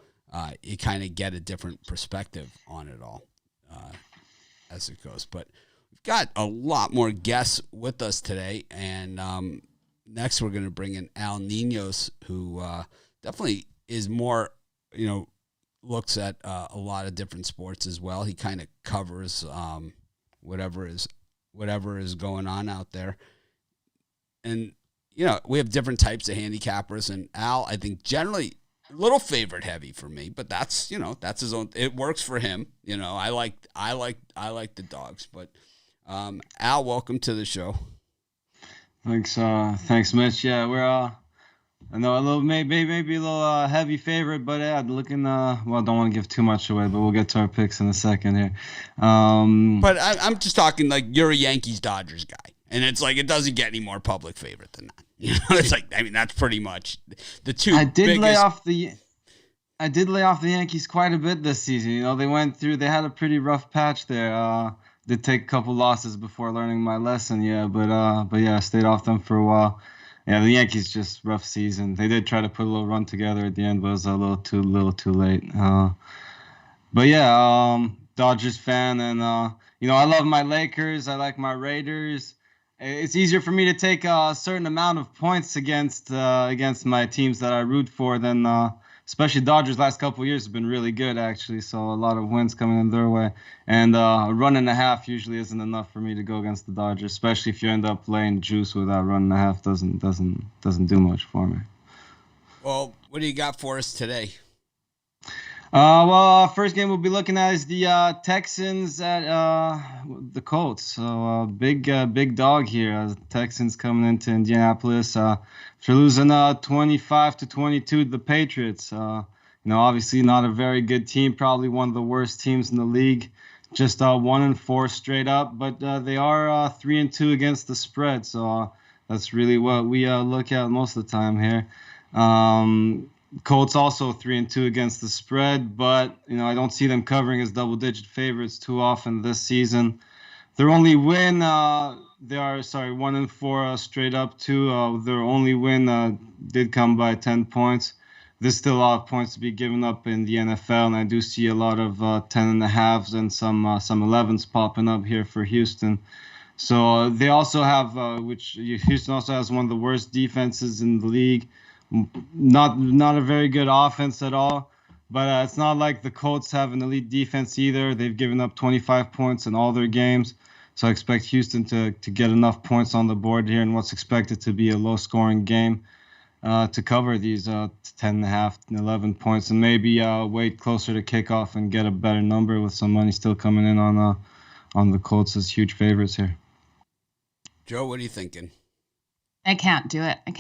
you kind of get a different perspective on it all as it goes. But we've got a lot more guests with us today. And next we're going to bring in Al Ninos, who definitely is more, looks at a lot of different sports as well. He kind of covers whatever is going on out there. And, we have different types of handicappers. And Al, I think generally a little favorite heavy for me, but that's his own. It works for him. I like the dogs. But Al, welcome to the show. Thanks, Mitch. Yeah, we're I know a little maybe a little heavy favorite, but looking don't want to give too much away, but we'll get to our picks in a second here. But I'm just talking like you're a Yankees Dodgers guy, and it's like it doesn't get any more public favorite than that. It's like that's pretty much the two. I did lay off the Yankees quite a bit this season. They had a pretty rough patch there. Did take a couple losses before learning my lesson. Yeah, but I stayed off them for a while. Yeah, the Yankees just rough season. They did try to put a little run together at the end, but it was a little too late. Dodgers fan, and I love my Lakers. I like my Raiders. It's easier for me to take a certain amount of points against my teams that I root for than especially Dodgers. Last couple of years have been really good actually, so a lot of wins coming in their way. And a run and a half usually isn't enough for me to go against the Dodgers, especially if you end up laying juice with that run and a half. Doesn't do much for me. Well, what do you got for us today? First game we'll be looking at is the Texans at the Colts. So big dog here. Texans coming into Indianapolis after losing 25-22 to the Patriots. Obviously not a very good team, probably one of the worst teams in the league. Just 1-4 straight up, but they are 3-2 against the spread. So that's really what we look at most of the time here. Colts also 3-2 against the spread, but I don't see them covering as double-digit favorites too often this season. Their only win, they are 1-4 straight up too. Their only win did come by 10 points. There's still a lot of points to be given up in the NFL, and I do see a lot of 10.5s and some 11s popping up here for Houston. So they also have, Houston also has one of the worst defenses in the league. Not a very good offense at all, but it's not like the Colts have an elite defense either. They've given up 25 points in all their games, so I expect Houston to get enough points on the board here in what's expected to be a low-scoring game to cover these 10.5 and 11 points, and maybe wait closer to kickoff and get a better number with some money still coming in on the Colts as huge favorites here. Joe, what are you thinking? I can't do it. I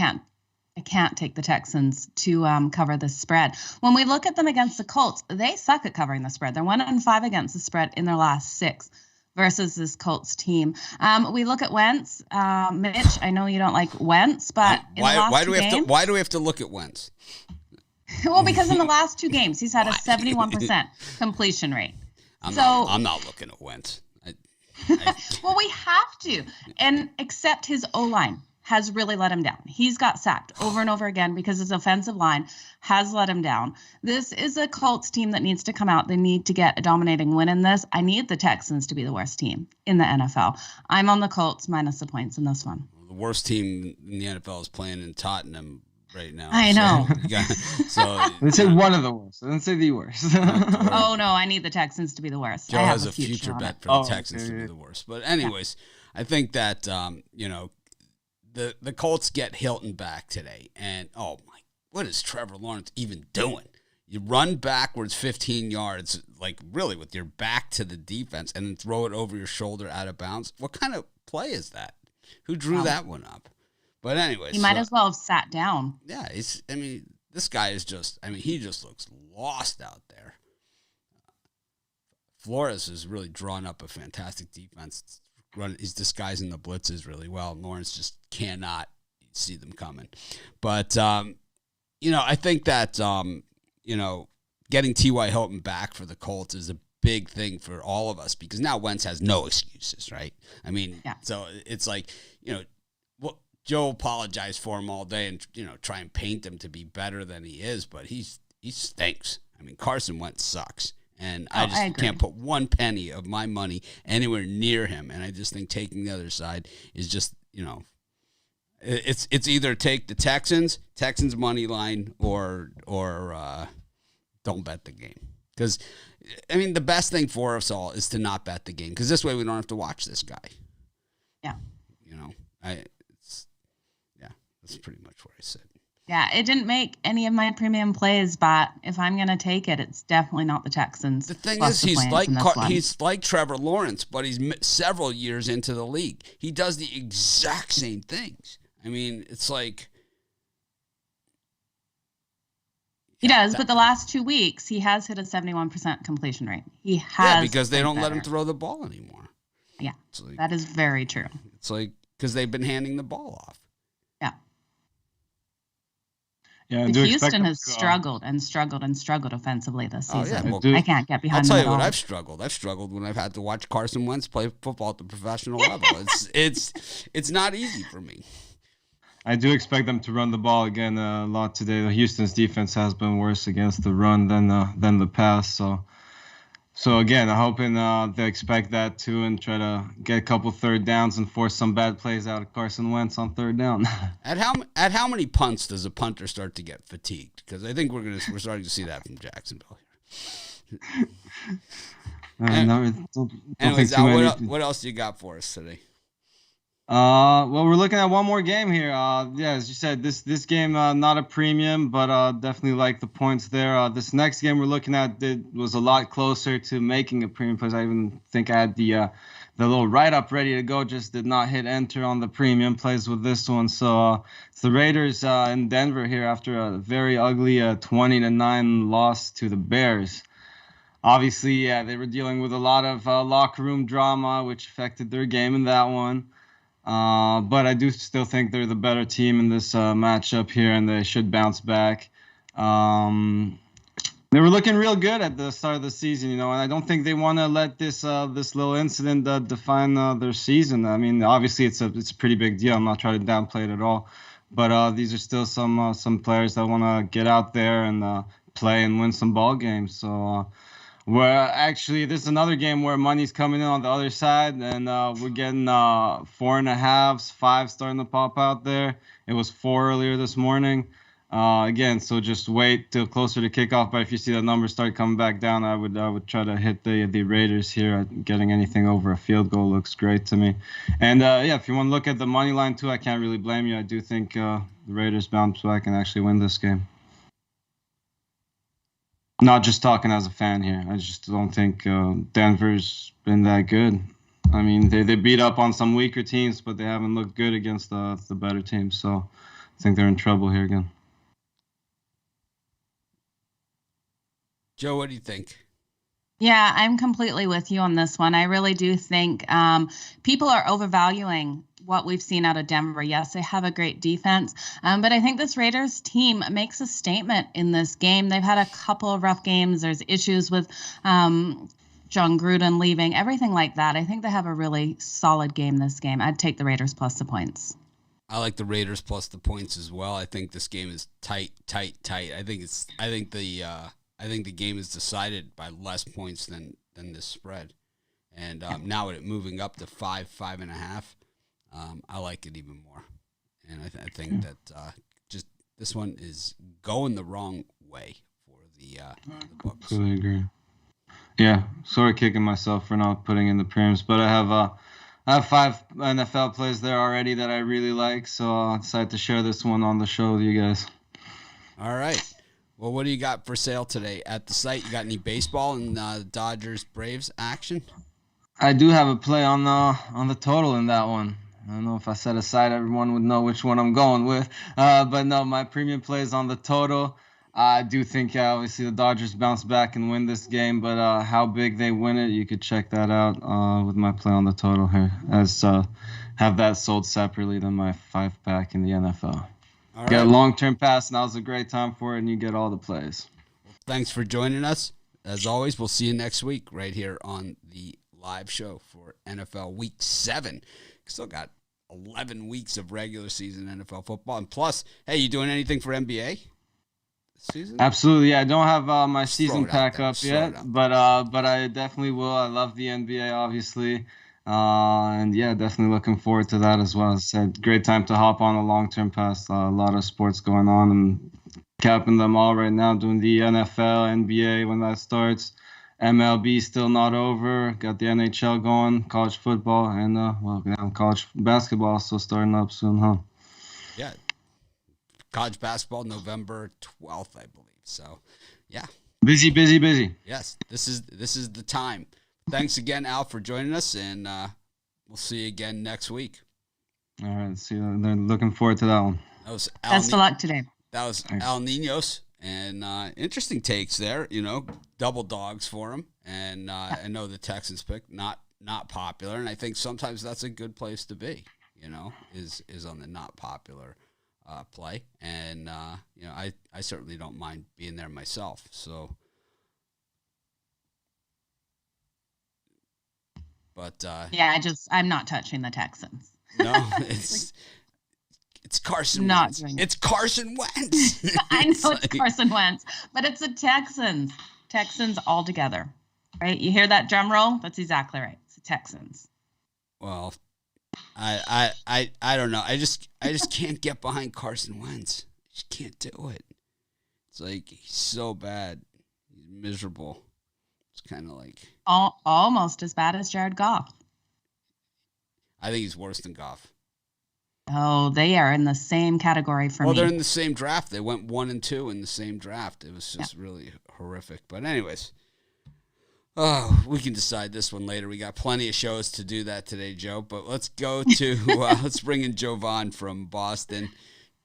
can't take the Texans to cover the spread. When we look at them against the Colts, they suck at covering the spread. They're 1-5 against the spread in their last 6 versus this Colts team. We look at Wentz. Mitch, I know you don't like Wentz, but why do we have to look at Wentz? Well, because in the last 2 games, he's had a 71% completion rate. I'm not looking at Wentz. Well, we have to, and except his O-line has really let him down. He's got sacked over and over again because his offensive line has let him down. This is a Colts team that needs to come out. They need to get a dominating win in this. I need the Texans to be the worst team in the NFL. I'm on the Colts minus the points in this one. The worst team in the NFL is playing in Tottenham right now. I know. They say one of the worst. I didn't say the worst. Oh, no, I need the Texans to be the worst. Joe has a future bet for the Texans to be the worst. But anyways, I think that, the Colts get Hilton back today. And, what is Trevor Lawrence even doing? You run backwards 15 yards, like really with your back to the defense, and then throw it over your shoulder out of bounds. What kind of play is that? Who drew that one up? But anyways. He might as well have sat down. Yeah, this guy is just, he just looks lost out there. Flores has really drawn up a fantastic defense. He's disguising the blitzes really well. Lawrence just cannot see them coming. But, I think that, getting T.Y. Hilton back for the Colts is a big thing for all of us because now Wentz has no excuses, right? So it's like, Joe apologized for him all day and, try and paint him to be better than he is, but he stinks. Carson Wentz sucks. And I just can't put one penny of my money anywhere near him. And I just think taking the other side is just, it's either take the Texans money line or don't bet the game. Because, the best thing for us all is to not bet the game. Because this way we don't have to watch this guy. Yeah. That's pretty much where I sit. Yeah, it didn't make any of my premium plays, but if I'm going to take it, it's definitely not the Texans. The thing is, he's like Trevor Lawrence, but he's several years into the league. He does the exact same things. It's like... He does, but the last 2 weeks, he has hit a 71% completion rate. He has. Yeah, because they don't let him throw the ball anymore. Yeah, that is very true. It's like, because they've been handing the ball off. Yeah, Houston has struggled offensively this season. Yeah. Well, I can't get behind them. I'll tell you what, all. I've struggled. I've struggled when I've had to watch Carson Wentz play football at the professional level. It's not easy for me. I do expect them to run the ball again a lot today. The Houston's defense has been worse against the run than the pass. So again, I'm hoping they expect that too and try to get a couple third downs and force some bad plays out of Carson Wentz on third down. At how many punts does a punter start to get fatigued? Because I think we're starting to see that from Jacksonville here. Anyways, Al, what else do you got for us today? Well, we're looking at one more game here. As you said, this game not a premium, but definitely like the points there. This next game we're looking at was a lot closer to making a premium place. I even think I had the little write-up ready to go, just did not hit enter on the premium plays with this one. So it's the Raiders in Denver here after a very ugly 20-9 loss to the Bears. Obviously, they were dealing with a lot of locker room drama, which affected their game in that one. But I do still think they're the better team in this matchup here, and they should bounce back. They were looking real good at the start of the season, and I don't think they want to let this little incident define their season. Obviously it's a pretty big deal. I'm not trying to downplay it at all, but these are still some players that want to get out there and play and win some ball games. So. This is another game where money's coming in on the other side, and we're getting 4.5s, 5 starting to pop out there. It was 4 earlier this morning. Again, so just wait till closer to kickoff. But if you see the numbers start coming back down, I would try to hit the Raiders here. Getting anything over a field goal looks great to me. And if you want to look at the money line too, I can't really blame you. I do think the Raiders bounce back and actually win this game. Not just talking as a fan here. I just don't think Denver's been that good. They beat up on some weaker teams, but they haven't looked good against the better teams. So I think they're in trouble here again. Joe, what do you think? Yeah, I'm completely with you on this one. I really do think people are overvaluing what we've seen out of Denver. Yes, they have a great defense, but I think this Raiders team makes a statement in this game. They've had a couple of rough games. There's issues with John Gruden leaving, everything like that. I think they have a really solid game this game. I'd take the Raiders plus the points. I like the Raiders plus the points as well. I think this game is tight. I think the game is decided by less points than this spread. And now it moving up to 5.5. I like it even more. And I think that just this one is going the wrong way for the Bucs. Completely agree. Yeah, sort of kicking myself for not putting in the premiums, but I have 5 NFL plays there already that I really like, so I decided to share this one on the show with you guys. All right. Well, what do you got for sale today at the site? You got any baseball and Dodgers Braves action? I do have a play on the total in that one. I don't know if I set aside, everyone would know which one I'm going with. But no, my premium play is on the total. I do think, obviously, the Dodgers bounce back and win this game, but how big they win it, you could check that out with my play on the total here. Have that sold separately than my 5-pack in the NFL. All Get a right. long-term pass, now's a great time for it, and you get all the plays. Thanks for joining us. As always, we'll see you next week right here on the live show for NFL Week 7. Still got 11 weeks of regular season NFL football. And plus, hey, you doing anything for NBA this season? Absolutely, yeah. I don't have my Just throw season it out pack there. up Just throw yet, it out but I definitely will. I love the NBA, obviously, and yeah, definitely looking forward to that as well. As I said, great time to hop on a long-term pass. A lot of sports going on, and capping them all right now. Doing the NFL, NBA when that starts. MLB still not over. Got the NHL going, college football, and college basketball also starting up soon, huh? Yeah. College basketball, November 12th, I believe. So, yeah. Busy. Yes, this is the time. Thanks again, Al, for joining us, and we'll see you again next week. All right, see you. They're looking forward to that one. That was Best of luck today. That was Thanks. Al Ninos, and interesting takes there. Double dogs for him, and I know the Texans pick not popular, and I think sometimes that's a good place to be. Is on the not popular play, and I certainly don't mind being there myself. So, but Yeah, I'm not touching the Texans. no, it's Carson Not Wentz. doing it. It's Carson Wentz. I know it's like- Carson Wentz, but it's the Texans. Texans all together, right? You hear that drum roll? That's exactly right. It's the Texans. Well, I don't know. I just can't get behind Carson Wentz. I just can't do it. It's like he's so bad. He's miserable. It's kind of like Almost as bad as Jared Goff. I think he's worse than Goff. Oh, they are in the same category for Well, me. they're in the same draft. They went 1 and 2 in the same draft. It was just really horrific. But anyways, we can decide this one later. We got plenty of shows to do that today, Joe. But let's go to let's bring in Jovan from Boston.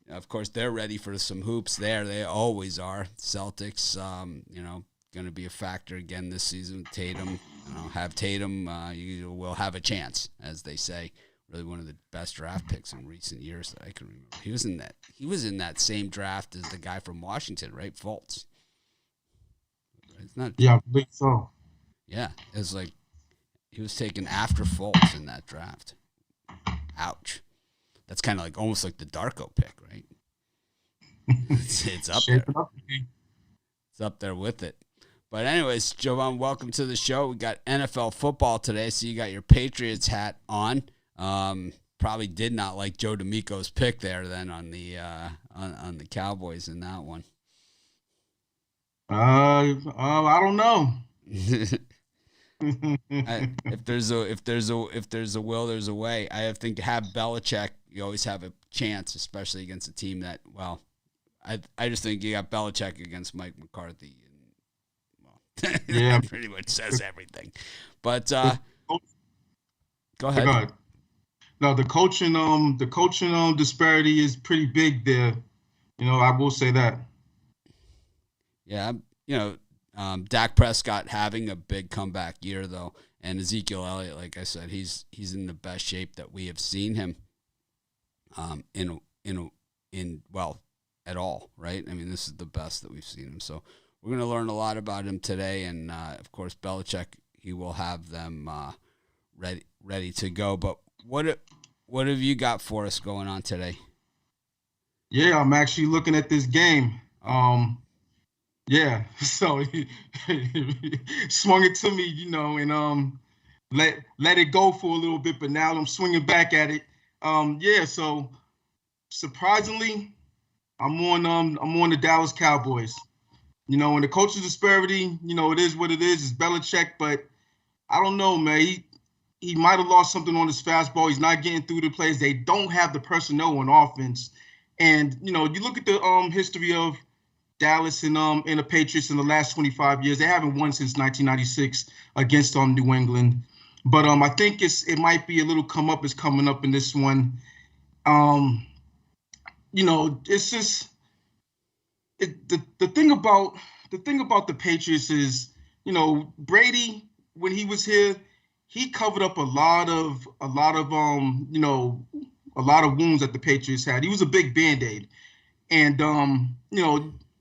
Of course, they're ready for some hoops there. They always are. Celtics, going to be a factor again this season. Tatum, have Tatum, you will have a chance, as they say. Really one of the best draft picks in recent years that I can remember. He was in that same draft as the guy from Washington, right? Fultz. It's not. Yeah, I believe so. Yeah, it was like he was taken after Fultz in that draft. Ouch. That's kind of like almost like the Darko pick, right? It's up there. It's up there with it. But anyways, Jovan, welcome to the show. We got NFL football today, so you got your Patriots hat on. Probably did not like Joe D'Amico's pick there then on the Cowboys in that one. I don't know. If there's a will, there's a way. I think to have Belichick, you always have a chance, especially against a team that, well, I just think you got Belichick against Mike McCarthy. And, Yeah. that pretty much says everything. But go ahead. Go ahead. No, the coaching disparity is pretty big there. I will say that. Yeah, Dak Prescott having a big comeback year though, and Ezekiel Elliott, like I said, he's in the best shape that we have seen him. At all, right? I mean, this is the best that we've seen him. So we're going to learn a lot about him today, and of course, Belichick, he will have them ready to go. But what have you got for us going on today? Yeah, I'm actually looking at this game. Yeah, so he swung it to me, and let it go for a little bit, but now I'm swinging back at it. Yeah, so surprisingly, I'm on the Dallas Cowboys. And the coaching disparity, it is what it is. It's Belichick, but I don't know, man. He might have lost something on his fastball. He's not getting through the plays. They don't have the personnel on offense. And, you look at the history of Dallas and the Patriots in the last 25 years. They haven't won since 1996 against New England. But I think it might be a little come-up is coming up in this one. It's just the thing about the Patriots is, Brady, when he was here, he covered up a lot of wounds that the Patriots had. He was a big Band-Aid. And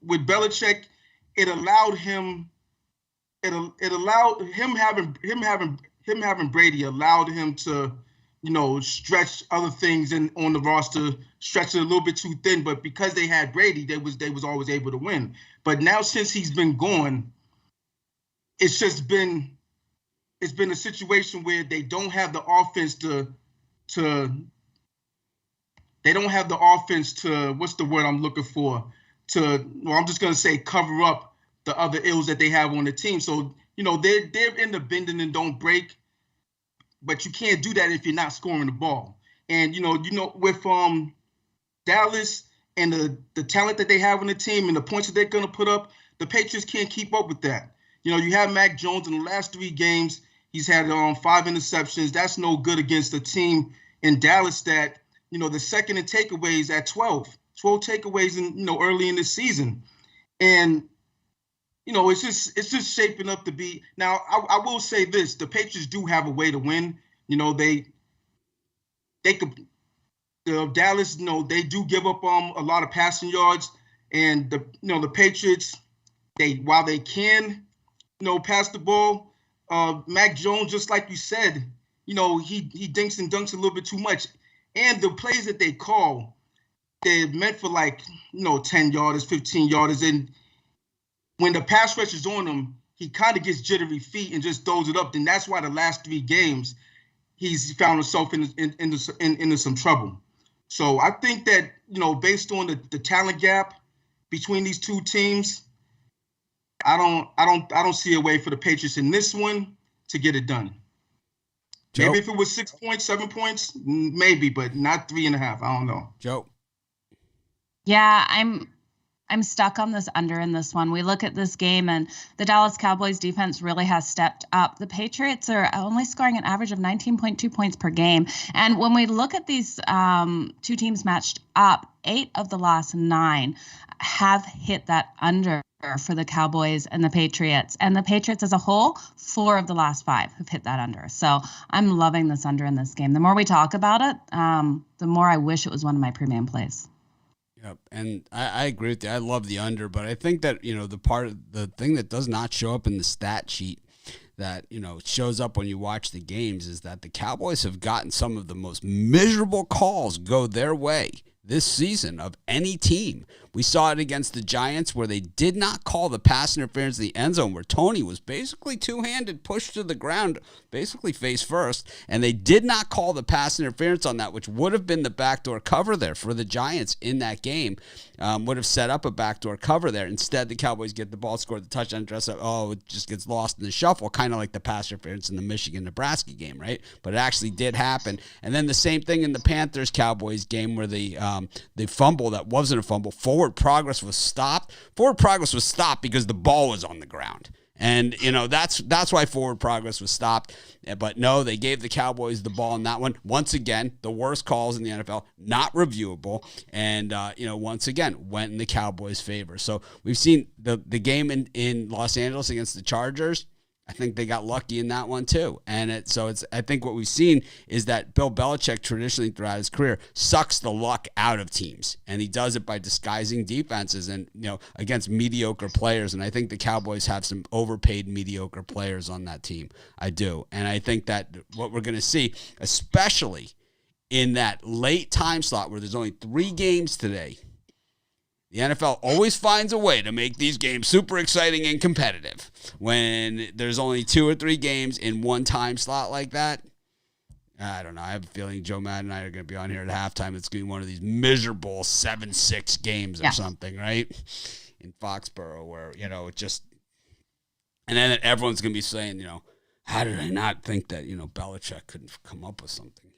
with Belichick, it allowed him having Brady allowed him to, stretch other things on the roster, stretch it a little bit too thin. But because they had Brady, they was always able to win. But now since he's been gone, it's been a situation where they don't have the offense to what's the word I'm looking for? I'm just gonna say cover up the other ills that they have on the team. So, they're in the bending and don't break, but you can't do that if you're not scoring the ball. And with Dallas and the talent that they have on the team and the points that they're gonna put up, the Patriots can't keep up with that. You have Mac Jones in the last 3 games. He's had 5 interceptions. That's no good against a team in Dallas that, the second in takeaways at 12 takeaways in, early in the season. And, it's just shaping up to be. Now, I will say this, the Patriots do have a way to win. They could, Dallas, they do give up a lot of passing yards, and the Patriots, while they can, pass the ball, Mac Jones, just like you said, he dinks and dunks a little bit too much. And the plays that they call, they're meant for 10 yarders, 15 yarders. And when the pass rush is on him, he kind of gets jittery feet and just throws it up. Then that's why the last 3 games, he's found himself into some trouble. So I think that, based on the talent gap between these two teams, I don't see a way for the Patriots in this one to get it done. Joe? Maybe if it was 6 points, 7 points, maybe, but not 3.5. I don't know. Joe? Yeah, I'm stuck on this under in this one. We look at this game, and the Dallas Cowboys defense really has stepped up. The Patriots are only scoring an average of 19.2 points per game. And when we look at these 2 teams matched up, 8 of the last 9 have hit that under for the Cowboys and the Patriots. And the Patriots as a whole, 4 of the last 5 have hit that under. So I'm loving this under in this game. The more we talk about it, the more I wish it was one of my premium plays. Yep, and I agree with you. I love the under, but I think that, the thing that does not show up in the stat sheet that, shows up when you watch the games is that the Cowboys have gotten some of the most miserable calls go their way this season of any team. We saw it against the Giants where they did not call the pass interference in the end zone where Tony was basically two-handed pushed to the ground, basically face first, and they did not call the pass interference on that, which would have been the backdoor cover there for the Giants in that game, would have set up a backdoor cover there. Instead, the Cowboys get the ball, score the touchdown, dress up, it just gets lost in the shuffle, kind of like the pass interference in the Michigan-Nebraska game, right? But it actually did happen. And then the same thing in the Panthers-Cowboys game where the fumble that wasn't a fumble, forward progress was stopped. Forward progress was stopped because the ball was on the ground. And, that's why forward progress was stopped. But no, they gave the Cowboys the ball in that one. Once again, the worst calls in the NFL, not reviewable. And, once again, went in the Cowboys' favor. So we've seen the game in Los Angeles against the Chargers. I think they got lucky in that one too. And I think what we've seen is that Bill Belichick traditionally throughout his career sucks the luck out of teams. And he does it by disguising defenses and, against mediocre players. And I think the Cowboys have some overpaid mediocre players on that team. I do. And I think that what we're going to see, especially in that late time slot where there's only 3 games today, the NFL always finds a way to make these games super exciting and competitive. When there's only 2 or 3 games in one time slot like that, I don't know. I have a feeling Joe Madden and I are going to be on here at halftime. It's going to be one of these miserable 7-6 games or something, right? In Foxborough where, it just – and then everyone's going to be saying, how did I not think that, Belichick couldn't come up with something?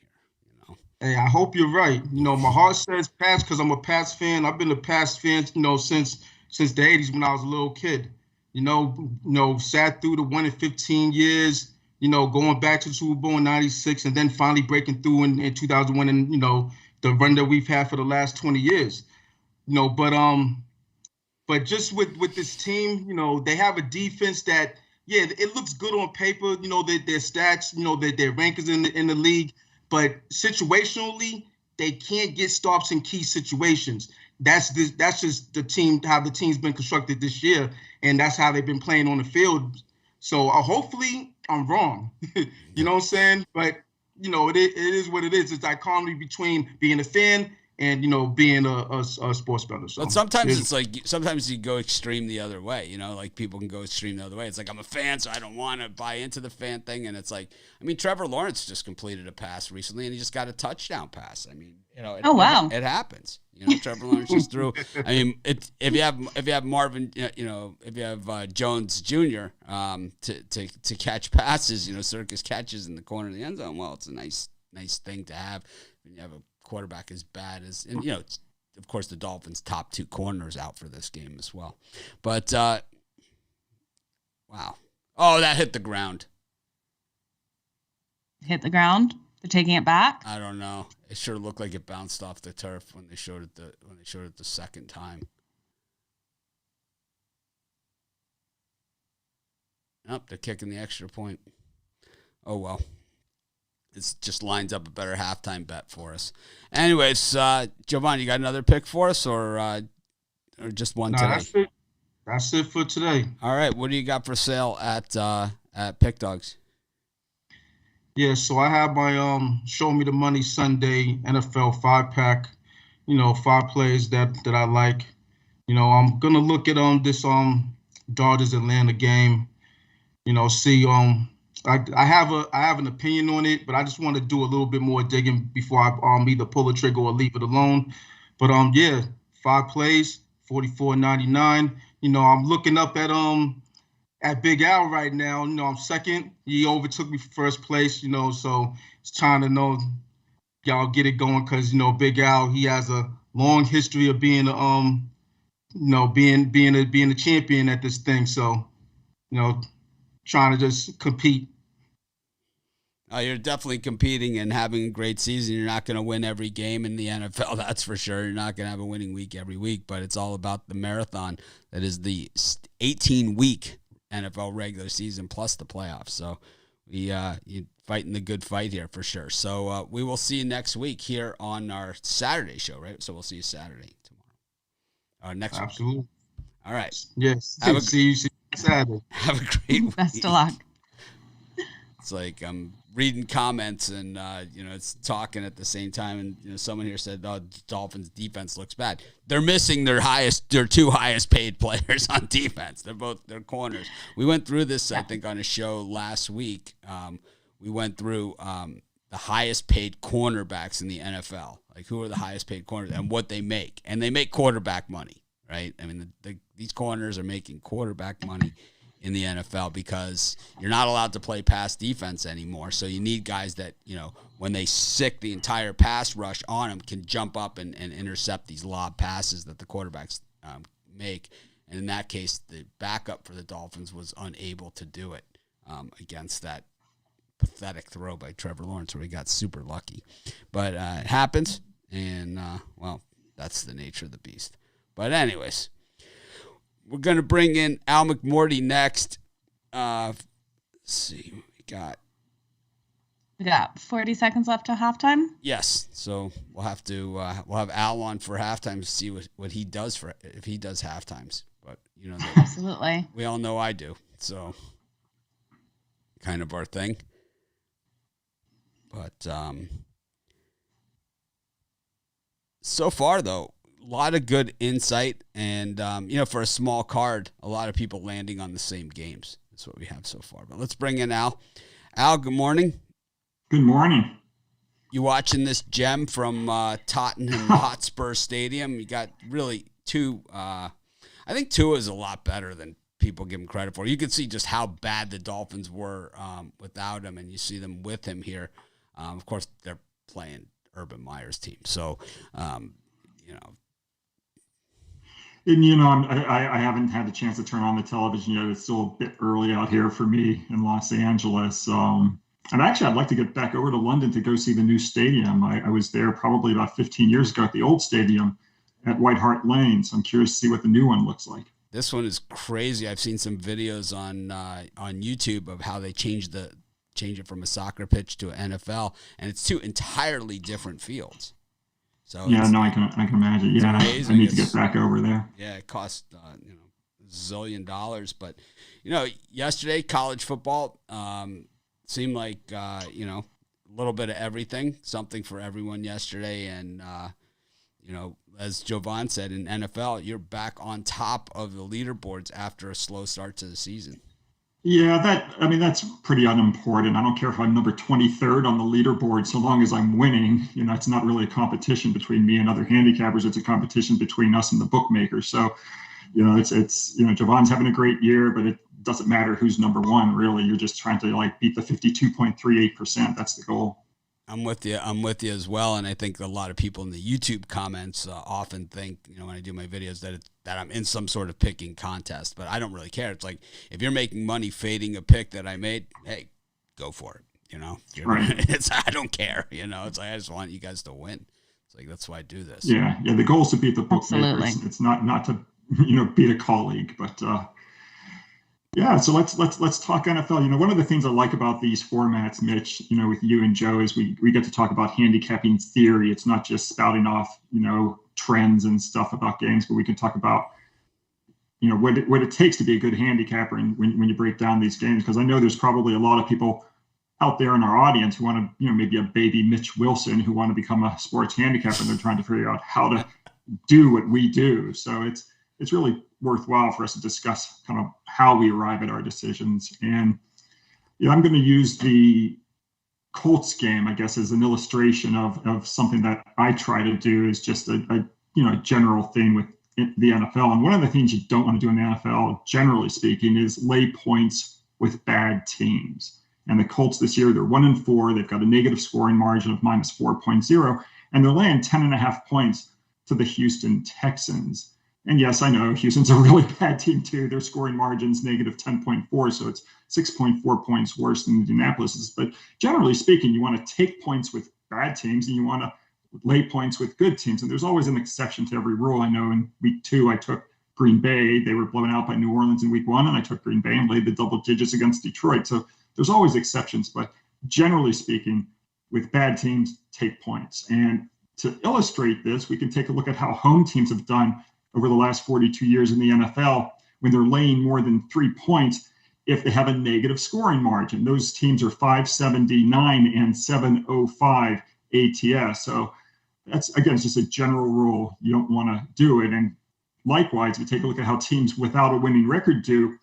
Hey, I hope you're right. My heart says Pats because I'm a Pats fan. I've been a Pats fan, since since the 80s when I was a little kid. Sat through the 1 in 15 years, going back to the Super Bowl in 96 and then finally breaking through in 2001 and, the run that we've had for the last 20 years. But just with this team, they have a defense that, yeah, it looks good on paper, their stats, their rankings in the league, but situationally, they can't get stops in key situations. That's just the team, how the team's been constructed this year, and that's how they've been playing on the field. So hopefully I'm wrong. You know what I'm saying? But, it is what it is. It's dichotomy between being a fan and, being a sports bettor. So, but sometimes it's like, sometimes you go extreme the other way, like people can go extreme the other way. It's like, I'm a fan, so I don't want to buy into the fan thing. And it's like, Trevor Lawrence just completed a pass recently and he just got a touchdown pass. It happens. Trevor Lawrence just threw. If you have Marvin, if you have Jones Jr. To catch passes, circus catches in the corner of the end zone. Well, it's a nice thing to have when you have a quarterback as bad as, and of course the Dolphins' top 2 corners out for this game as well. But wow, that hit the ground. Hit the ground. They're taking it back. I don't know. It sure looked like it bounced off the turf when they showed it the second time. Nope, they're kicking the extra point. Oh well. It just lines up a better halftime bet for us. Anyways, Giovanni, you got another pick for us, or just one today? That's it. That's it for today. All right, what do you got for sale at Pick Dogs? Yeah, so I have my Show Me the Money Sunday NFL 5-pack. 5 plays that I like. I'm gonna look at this Dodgers Atlanta game. See I have an opinion on it, but I just want to do a little bit more digging before I either pull the trigger or leave it alone. But 5 plays, $44.99. I'm looking up at Big Al right now. I'm second. He overtook me for first place. So it's time to know y'all get it going because Big Al, he has a long history of being being a champion at this thing. So trying to just compete. You're definitely competing and having a great season. You're not going to win every game in the NFL, that's for sure. You're not going to have a winning week every week, but it's all about the marathon that is the 18-week NFL regular season plus the playoffs. So you're fighting the good fight here for sure. So we will see you next week here on our Saturday show, right? So we'll see you Saturday tomorrow. Next week. Absolutely. All right. Yes. See you Saturday. Have a great week. Best of luck. It's like I'm reading comments and, it's talking at the same time. And, someone here said, Dolphins defense looks bad. They're missing their 2 highest paid players on defense. They're corners. We went through this, I think, on a show last week. We went through the highest paid cornerbacks in the NFL. Like, who are the highest paid corners and what they make. And they make quarterback money, right? These corners are making quarterback money in the NFL because you're not allowed to play pass defense anymore. So you need guys that, when they sick the entire pass rush on them, can jump up and intercept these lob passes that the quarterbacks make. And in that case, the backup for the Dolphins was unable to do it against that pathetic throw by Trevor Lawrence where he got super lucky. But it happens, and, that's the nature of the beast. But anyways, we're going to bring in Al McMorty next. Let's see what we got. 40 seconds left to halftime. Yes. So we'll have Al on for halftime to see what he does if he does halftimes. But, absolutely. We all know I do. So kind of our thing. But so far, though, a lot of good insight, and for a small card, a lot of people landing on the same games. That's what we have so far. But let's bring in Al. Al, good morning. Good morning. You watching this gem from Tottenham Hotspur Stadium? You got really 2. I think 2 is a lot better than people give him credit for. You can see just how bad the Dolphins were without him, and you see them with him here. Of course, they're playing Urban Meyer's team, so And I haven't had the chance to turn on the television yet. It's still a bit early out here for me in Los Angeles. And actually, I'd like to get back over to London to go see the new stadium. I was there probably about 15 years ago at the old stadium at White Hart Lane. So I'm curious to see what the new one looks like. This one is crazy. I've seen some videos on YouTube of how they change it from a soccer pitch to an NFL, and it's two entirely different fields. So yeah, no, I can imagine. Yeah, I need to get back over there. Yeah, it costs $1 zillion, but yesterday college football seemed like a little bit of everything, something for everyone yesterday, and as Jovan said, in NFL, you're back on top of the leaderboards after a slow start to the season. Yeah, that's pretty unimportant. I don't care if I'm number 23rd on the leaderboard, so long as I'm winning. It's not really a competition between me and other handicappers. It's a competition between us and the bookmakers. So, it's Javon's having a great year, but it doesn't matter who's number one, really. You're just trying to beat the 52.38%. That's the goal. I'm with you as well, and I think a lot of people in the YouTube comments often think, when I do my videos, that I'm in some sort of picking contest, but I don't really care. It's like, if you're making money fading a pick that I made, hey, go for it. Right. I don't care. It's like, I just want you guys to win. It's like, that's why I do this. Yeah. The goal is to beat the bookmakers. Absolutely. It's not to beat a colleague, but. Yeah, so let's talk NFL. One of the things I like about these formats, Mitch, with you and Joe, is we get to talk about handicapping theory. It's not just spouting off, trends and stuff about games, but we can talk about, what it takes to be a good handicapper and when you break down these games. Because I know there's probably a lot of people out there in our audience who want to, maybe a baby Mitch Wilson who want to become a sports handicapper, and they're trying to figure out how to do what we do. So it's really worthwhile for us to discuss kind of how we arrive at our decisions. And I'm going to use the Colts game, I guess, as an illustration of something that I try to do, is just a general thing with the NFL. And one of the things you don't want to do in the NFL, generally speaking, is lay points with bad teams. And the Colts this year, they're 1-4. They've got a negative scoring margin of minus 4.0, and they're laying 10.5 points to the Houston Texans. And yes, I know Houston's a really bad team too. Their scoring margin's negative 10.4, so it's 6.4 points worse than Indianapolis's. But generally speaking, you want to take points with bad teams and you want to lay points with good teams. And there's always an exception to every rule. I know in week 2, I took Green Bay. They were blown out by New Orleans in week 1, and I took Green Bay and laid the double digits against Detroit. So there's always exceptions, but generally speaking, with bad teams, take points. And to illustrate this, we can take a look at how home teams have done over the last 42 years in the NFL when they're laying more than 3 points if they have a negative scoring margin. Those teams are 579 and 705 ATS. So that's, again, it's just a general rule. You don't want to do it. And likewise, we take a look at how teams without a winning record do.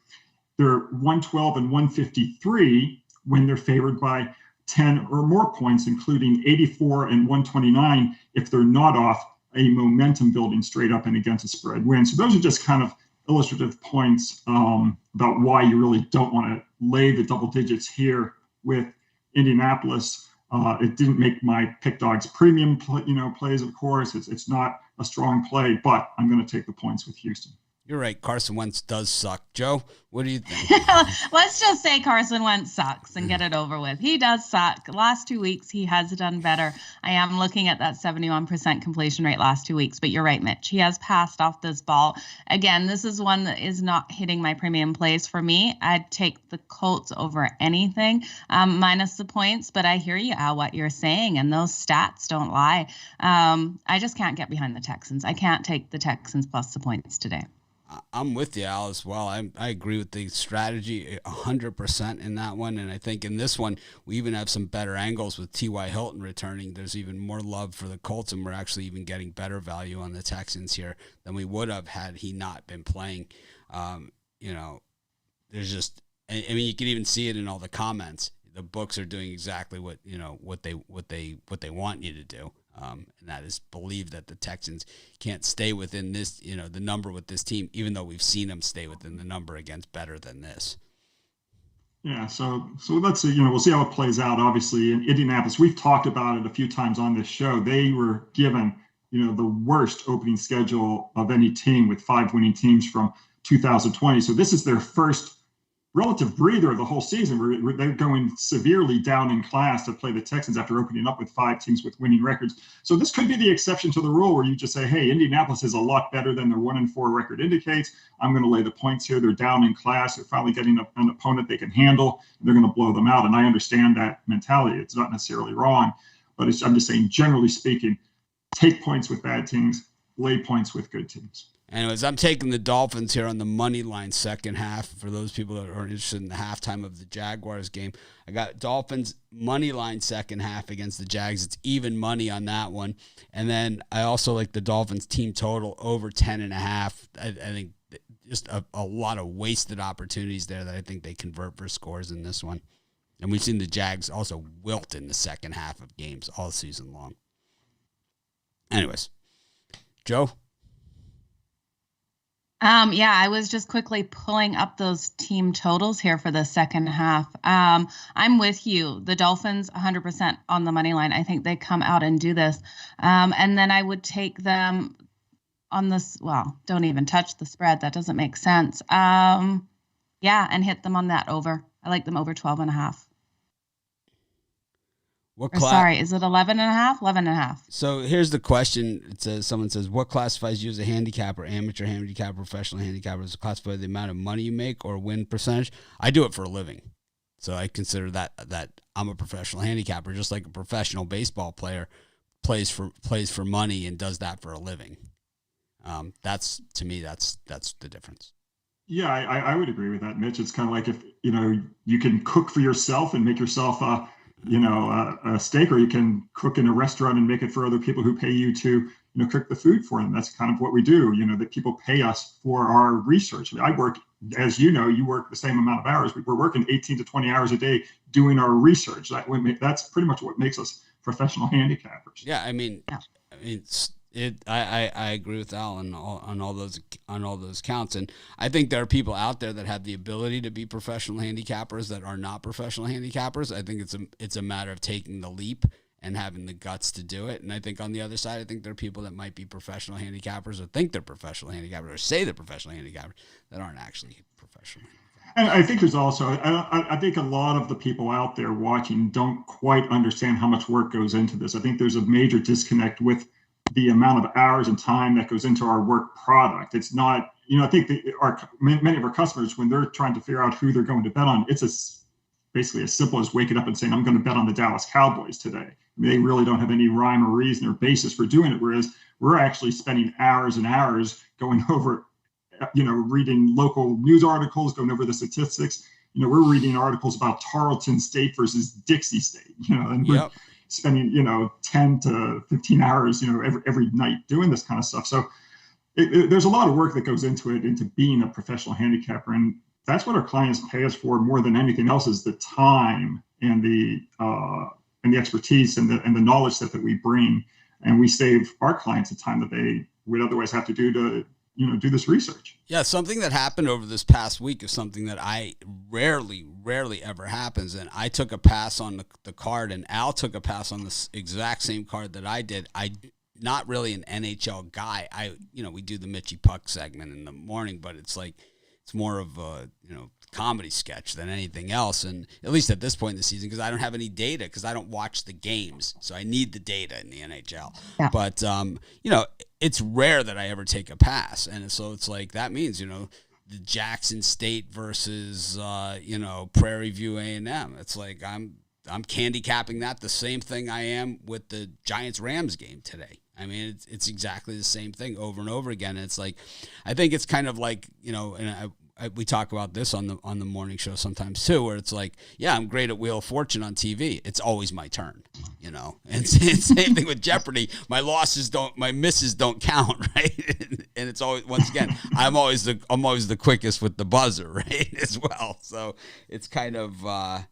They're 112 and 153 when they're favored by 10 or more points, including 84 and 129 if they're not off a momentum building straight up and against a spread win. So those are just kind of illustrative points about why you really don't want to lay the double digits here with Indianapolis. It didn't make my pick dogs premium plays, of course. It's not a strong play, but I'm going to take the points with Houston. You're right. Carson Wentz does suck. Joe, what do you think? Let's just say Carson Wentz sucks and get it over with. He does suck. Last 2 weeks, he has done better. I am looking at that 71% completion rate last 2 weeks, but you're right, Mitch. He has passed off this ball. Again, this is one that is not hitting my premium plays for me. I'd take the Colts over anything, minus the points, but I hear you, Al, what you're saying, and those stats don't lie. I just can't get behind the Texans. I can't take the Texans plus the points today. I'm with you, Al, as well. I agree with the strategy 100% in that one. And I think in this one, we even have some better angles with T.Y. Hilton returning. There's even more love for the Colts, and we're actually even getting better value on the Texans here than we would have had he not been playing. There's just, I mean, you can even see it in all the comments. The books are doing exactly what they want you to do. And that is believe that the Texans can't stay within this, the number with this team, even though we've seen them stay within the number against better than this. Yeah, so let's see, we'll see how it plays out. Obviously, in Indianapolis, we've talked about it a few times on this show. They were given the worst opening schedule of any team with 5 winning teams from 2020. So this is their first relative breather of the whole season, where they're going severely down in class to play the Texans after opening up with 5 teams with winning records. So this could be the exception to the rule, where you just say, hey, Indianapolis is a lot better than their 1-4 record indicates. I'm going to lay the points here. They're down in class. They're finally getting an opponent they can handle. They're going to blow them out. And I understand that mentality. It's not necessarily wrong, but I'm just saying, generally speaking, take points with bad teams, lay points with good teams. Anyways, I'm taking the Dolphins here on the money line second half. For those people that are interested in the halftime of the Jaguars game, I got Dolphins money line second half against the Jags. It's even money on that one. And then I also like the Dolphins team total over 10.5. I think just a lot of wasted opportunities there that I think they convert for scores in this one. And we've seen the Jags also wilt in the second half of games all season long. Anyways, Joe? Yeah, I was just quickly pulling up those team totals here for the second half. I'm with you. The Dolphins 100% on the money line. I think they come out and do this. And then I would take them on this. Well, don't even touch the spread. That doesn't make sense. Yeah, and hit them on that over. I like them over 12.5. Is it 11.5? 11.5. So here's the question. It says, someone says, what classifies you as a handicapper, amateur handicapper, professional handicapper? Does it classify the amount of money you make or win percentage? I do it for a living. So I consider that I'm a professional handicapper, just like a professional baseball player plays for money and does that for a living. That's the difference. Yeah, I would agree with that, Mitch. It's kind of like if, you can cook for yourself and make yourself a steak, or you can cook in a restaurant and make it for other people who pay you to, cook the food for them. That's kind of what we do, that people pay us for our research. I work, as you work the same amount of hours. We're working 18 to 20 hours a day doing our research. That's pretty much what makes us professional handicappers. Yeah. I agree with Al on all those counts, and I think there are people out there that have the ability to be professional handicappers that are not professional handicappers. I think it's a matter of taking the leap and having the guts to do it. And I think on the other side, I think there are people that might be professional handicappers or think they're professional handicappers or say they're professional handicappers that aren't actually professional. And I think there's also, I think a lot of the people out there watching don't quite understand how much work goes into this. I think there's a major disconnect with the amount of hours and time that goes into our work product. It's not, I think many of our customers, when they're trying to figure out who they're going to bet on, it's basically as simple as waking up and saying, I'm going to bet on the Dallas Cowboys today. They really don't have any rhyme or reason or basis for doing it. Whereas we're actually spending hours and hours going over, reading local news articles, going over the statistics. We're reading articles about Tarleton State versus Dixie State, and we're spending, 10 to 15 hours, every night doing this kind of stuff. So there's a lot of work that goes into it, into being a professional handicapper. And that's what our clients pay us for more than anything else, is the time and the expertise and the knowledge set that we bring. And we save our clients the time that they would otherwise have to do to, do this research. Yeah, something that happened over this past week is something that I rarely ever happens. And I took a pass on the card, and Al took a pass on the exact same card that I did. Not really an NHL guy. We do the Mitchie Puck segment in the morning, but it's more of a, comedy sketch than anything else. And at least at this point in the season, because I don't have any data, because I don't watch the games. So I need the data in the NHL. Yeah. But, it's rare that I ever take a pass. And so it's like, that means, the Jackson State versus, Prairie View A&M. It's like, I'm candy capping that the same thing I am with the Giants-Rams game today. I mean, it's exactly the same thing over and over again. And it's like, I think it's kind of like, and we talk about this on the morning show sometimes too, where it's like, yeah, I'm great at Wheel of Fortune on TV. It's always my turn, and it's same thing with Jeopardy. My misses don't count, right? And it's always, once again, I'm always the quickest with the buzzer, right, as well. So it's kind of,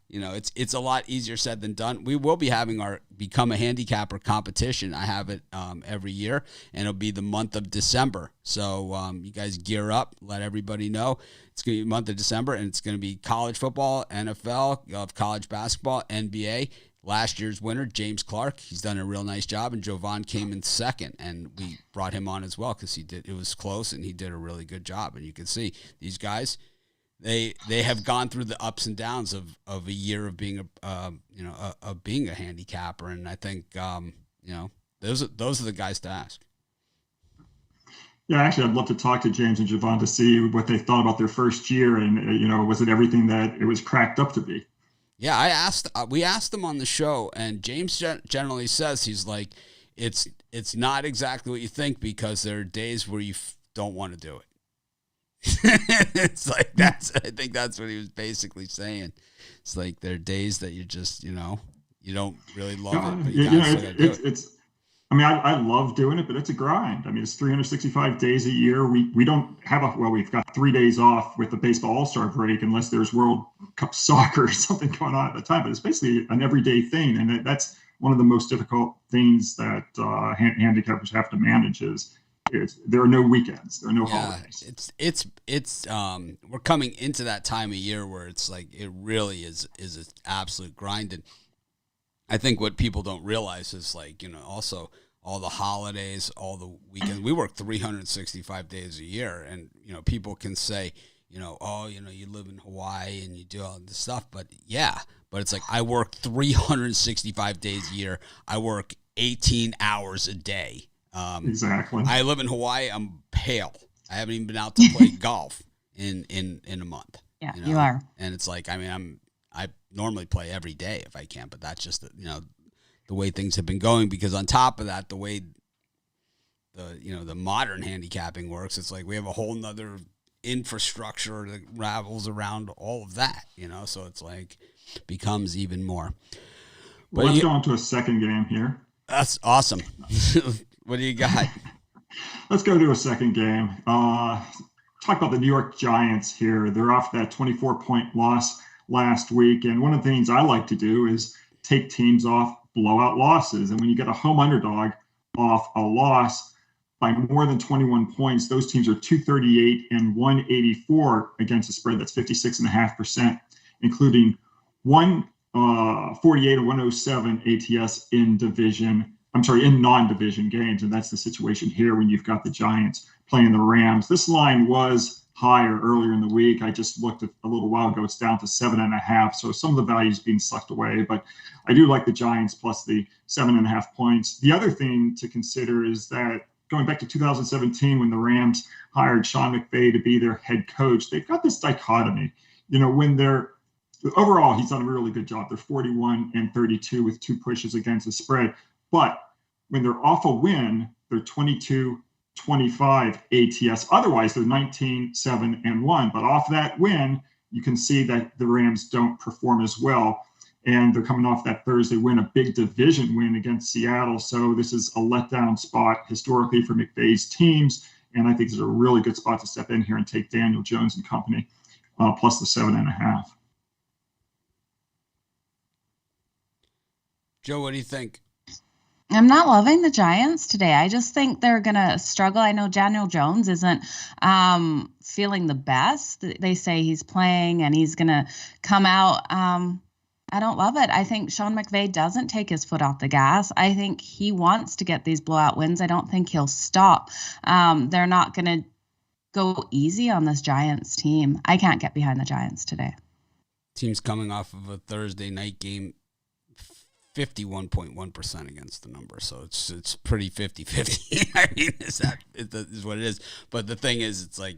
it's a lot easier said than done. We will be having our Become a Handicapper competition. I have it every year, and it'll be the month of December. So you guys gear up, let everybody know. It's going to be the month of December, and it's going to be college football, NFL, college basketball, NBA. last year's winner, James Clark. He's done a real nice job, and Jovan came in second, and we brought him on as well because it was close, and he did a really good job. And you can see these guys, they have gone through the ups and downs of a year of being of being a handicapper, and I think those are the guys to ask. Yeah, actually, I'd love to talk to James and Jovan to see what they thought about their first year, and was it everything that it was cracked up to be? Yeah, we asked him on the show, and James generally says he's like, it's not exactly what you think because there are days where you don't want to do it. It's like I think that's what he was basically saying. It's like there are days that you just you don't really love it, but you gotta do it. I love doing it, but it's a grind. I mean, it's 365 days a year. We don't have we've got 3 days off with the baseball all-star break unless there's World Cup soccer or something going on at the time, but it's basically an everyday thing. And that's one of the most difficult things that handicappers have to manage is there are no weekends. There are no holidays. It's we're coming into that time of year where it's like, it really is an absolute grind. And I think what people don't realize is also all the holidays, all the weekends. We work 365 days a year, and people can say, you live in Hawaii and you do all this stuff, but it's like I work 365 days a year. I work 18 hours a day. Exactly. I live in Hawaii. I'm pale. I haven't even been out to play golf in a month. Yeah, you are. And it's like, I normally play every day if I can, but that's just the way things have been going. Because on top of that, the way the modern handicapping works, it's like we have a whole nother infrastructure that ravels around all of that. So it's like becomes even more. But let's go on to a second game here. That's awesome. What do you got? Let's go to a second game. Talk about the New York Giants here. They're off that 24-point loss last week. And one of the things I like to do is take teams off blowout losses. And when you get a home underdog off a loss by more than 21 points, those teams are 238 and 184 against the spread. That's 56.5%, including 148 and 107 ATS in non-division games. And that's the situation here when you've got the Giants playing the Rams. This line was higher earlier in the week. I just looked at a little while ago. It's down to 7.5. So some of the value is being sucked away, but I do like the Giants plus the 7.5 points. The other thing to consider is that going back to 2017, when the Rams hired Sean McVay to be their head coach, they've got this dichotomy. When they're overall, he's done a really good job. They're 41 and 32 with 2 pushes against the spread. But when they're off a win, they're 22-25 ATS. Otherwise, they're 19-7 and 1. But off that win, you can see that the Rams don't perform as well. And they're coming off that Thursday win, a big division win against Seattle. So this is a letdown spot historically for McVay's teams. And I think it's a really good spot to step in here and take Daniel Jones and company plus the 7.5. Joe, what do you think? I'm not loving the Giants today. I just think they're going to struggle. I know Daniel Jones isn't feeling the best. They say he's playing and he's going to come out. I don't love it. I think Sean McVay doesn't take his foot off the gas. I think he wants to get these blowout wins. I don't think he'll stop. They're not going to go easy on this Giants team. I can't get behind the Giants today. Team's coming off of a Thursday night game, 51.1% against the number, so it's pretty 50-50. I mean, is what it is. But the thing is, it's like,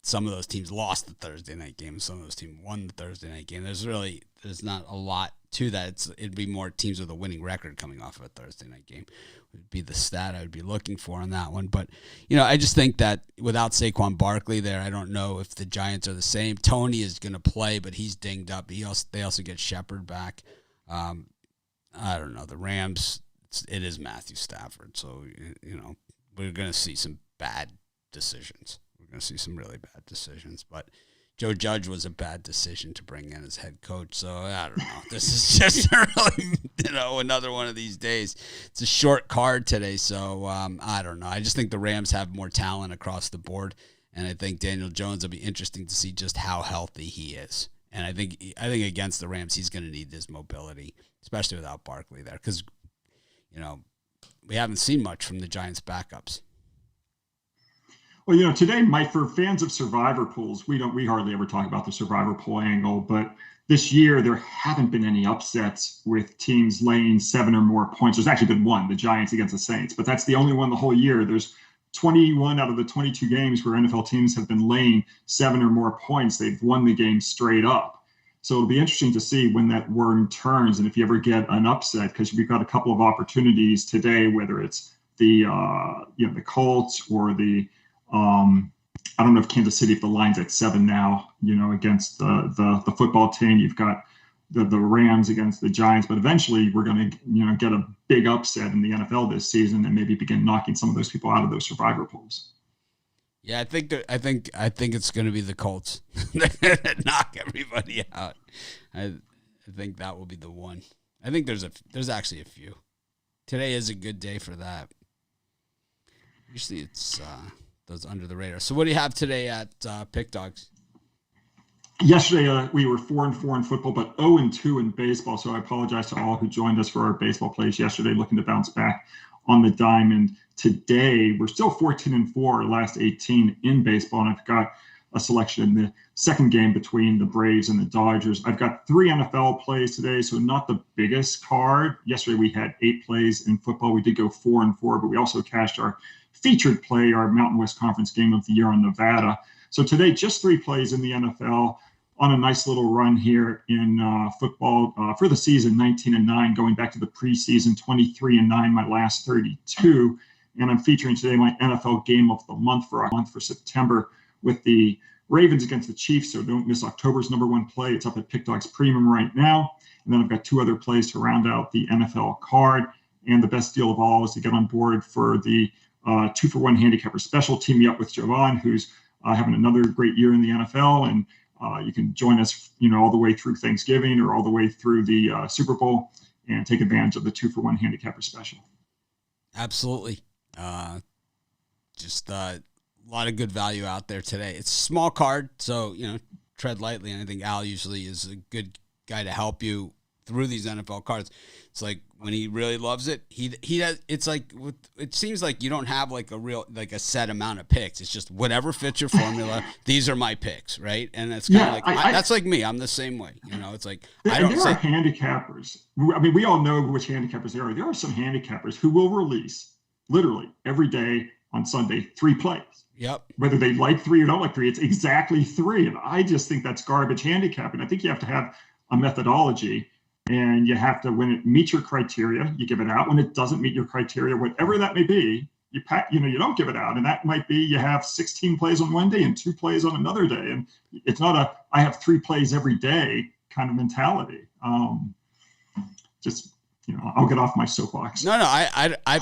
some of those teams lost the Thursday night game, some of those teams won the Thursday night game. There's not a lot to that. It'd be more teams with a winning record coming off of a Thursday night game would be the stat I would be looking for on that one. But I just think that without Saquon Barkley there, I don't know if the Giants are the same. Tony is going to play, but he's dinged up. They also get Shepard back. I don't know. The Rams, it is Matthew Stafford. So, we're going to see some bad decisions. We're going to see some really bad decisions. But Joe Judge was a bad decision to bring in as head coach. So, I don't know. This is just really, another one of these days. It's a short card today. So, I don't know. I just think the Rams have more talent across the board. And I think Daniel Jones will be interesting to see just how healthy he is. And I think against the Rams, he's going to need this mobility especially without Barkley there, because, we haven't seen much from the Giants' backups. Well, today, Mike, for fans of survivor pools, we hardly ever talk about the survivor pool angle, but this year there haven't been any upsets with teams laying 7 or more points. There's actually been one, the Giants against the Saints, but that's the only one the whole year. There's 21 out of the 22 games where NFL teams have been laying 7 or more points. They've won the game straight up. So it'll be interesting to see when that worm turns and if you ever get an upset, because we've got a couple of opportunities today, whether it's the Colts or the I don't know if Kansas City, if the line's at 7 now, against the football team. You've got the Rams against the Giants, but eventually we're going to, get a big upset in the NFL this season and maybe begin knocking some of those people out of those survivor pools. Yeah, I think it's going to be the Colts that knock everybody out. I think that will be the one. I think there's actually a few. Today is a good day for that. Usually it's those under the radar. So what do you have today at Pick Dogs? Yesterday we were 4-4 in football, but 0-2 in baseball. So I apologize to all who joined us for our baseball plays yesterday, looking to bounce back on the diamond. Today we're still 14-4, last 18 in baseball, and I've got a selection in the second game between the Braves and the Dodgers. I've got 3 NFL plays today, so not the biggest card. Yesterday we had 8 plays in football. We did go 4-4, but we also cashed our featured play, our Mountain West Conference game of the year on Nevada. So today, just 3 plays in the NFL on a nice little run here in football for the season, 19-9, going back to the preseason, 23-9, my last 32. And I'm featuring today my NFL game of the month for September with the Ravens against the Chiefs. So don't miss October's number 1 play. It's up at Pick Dogs Premium right now. And then I've got 2 other plays to round out the NFL card. And the best deal of all is to get on board for the 2-for-1 handicapper special. Team me up with Jovan, who's having another great year in the NFL. And you can join us, all the way through Thanksgiving or all the way through the Super Bowl and take advantage of the 2-for-1 handicapper special. Absolutely. Just a lot of good value out there today. It's a small card, so, tread lightly. And I think Al usually is a good guy to help you through these NFL cards. It's like when he really loves it, he does. It's like it seems like you don't have like a set amount of picks. It's just whatever fits your formula. These are my picks, right? And that's kind of that's like me. I'm the same way. It's like I don't. There are handicappers. I mean, we all know which handicappers there are. There are some handicappers who will release literally every day on Sunday 3 plays. Yep. Whether they like 3 or don't like 3, it's exactly 3, and I just think that's garbage handicapping. I think you have to have a methodology. And you have to, when it meets your criteria, you give it out. When it doesn't meet your criteria, whatever that may be, you don't give it out. And that might be you have 16 plays on one day and 2 plays on another day. And it's not I have 3 plays every day kind of mentality. I'll get off my soapbox. No, I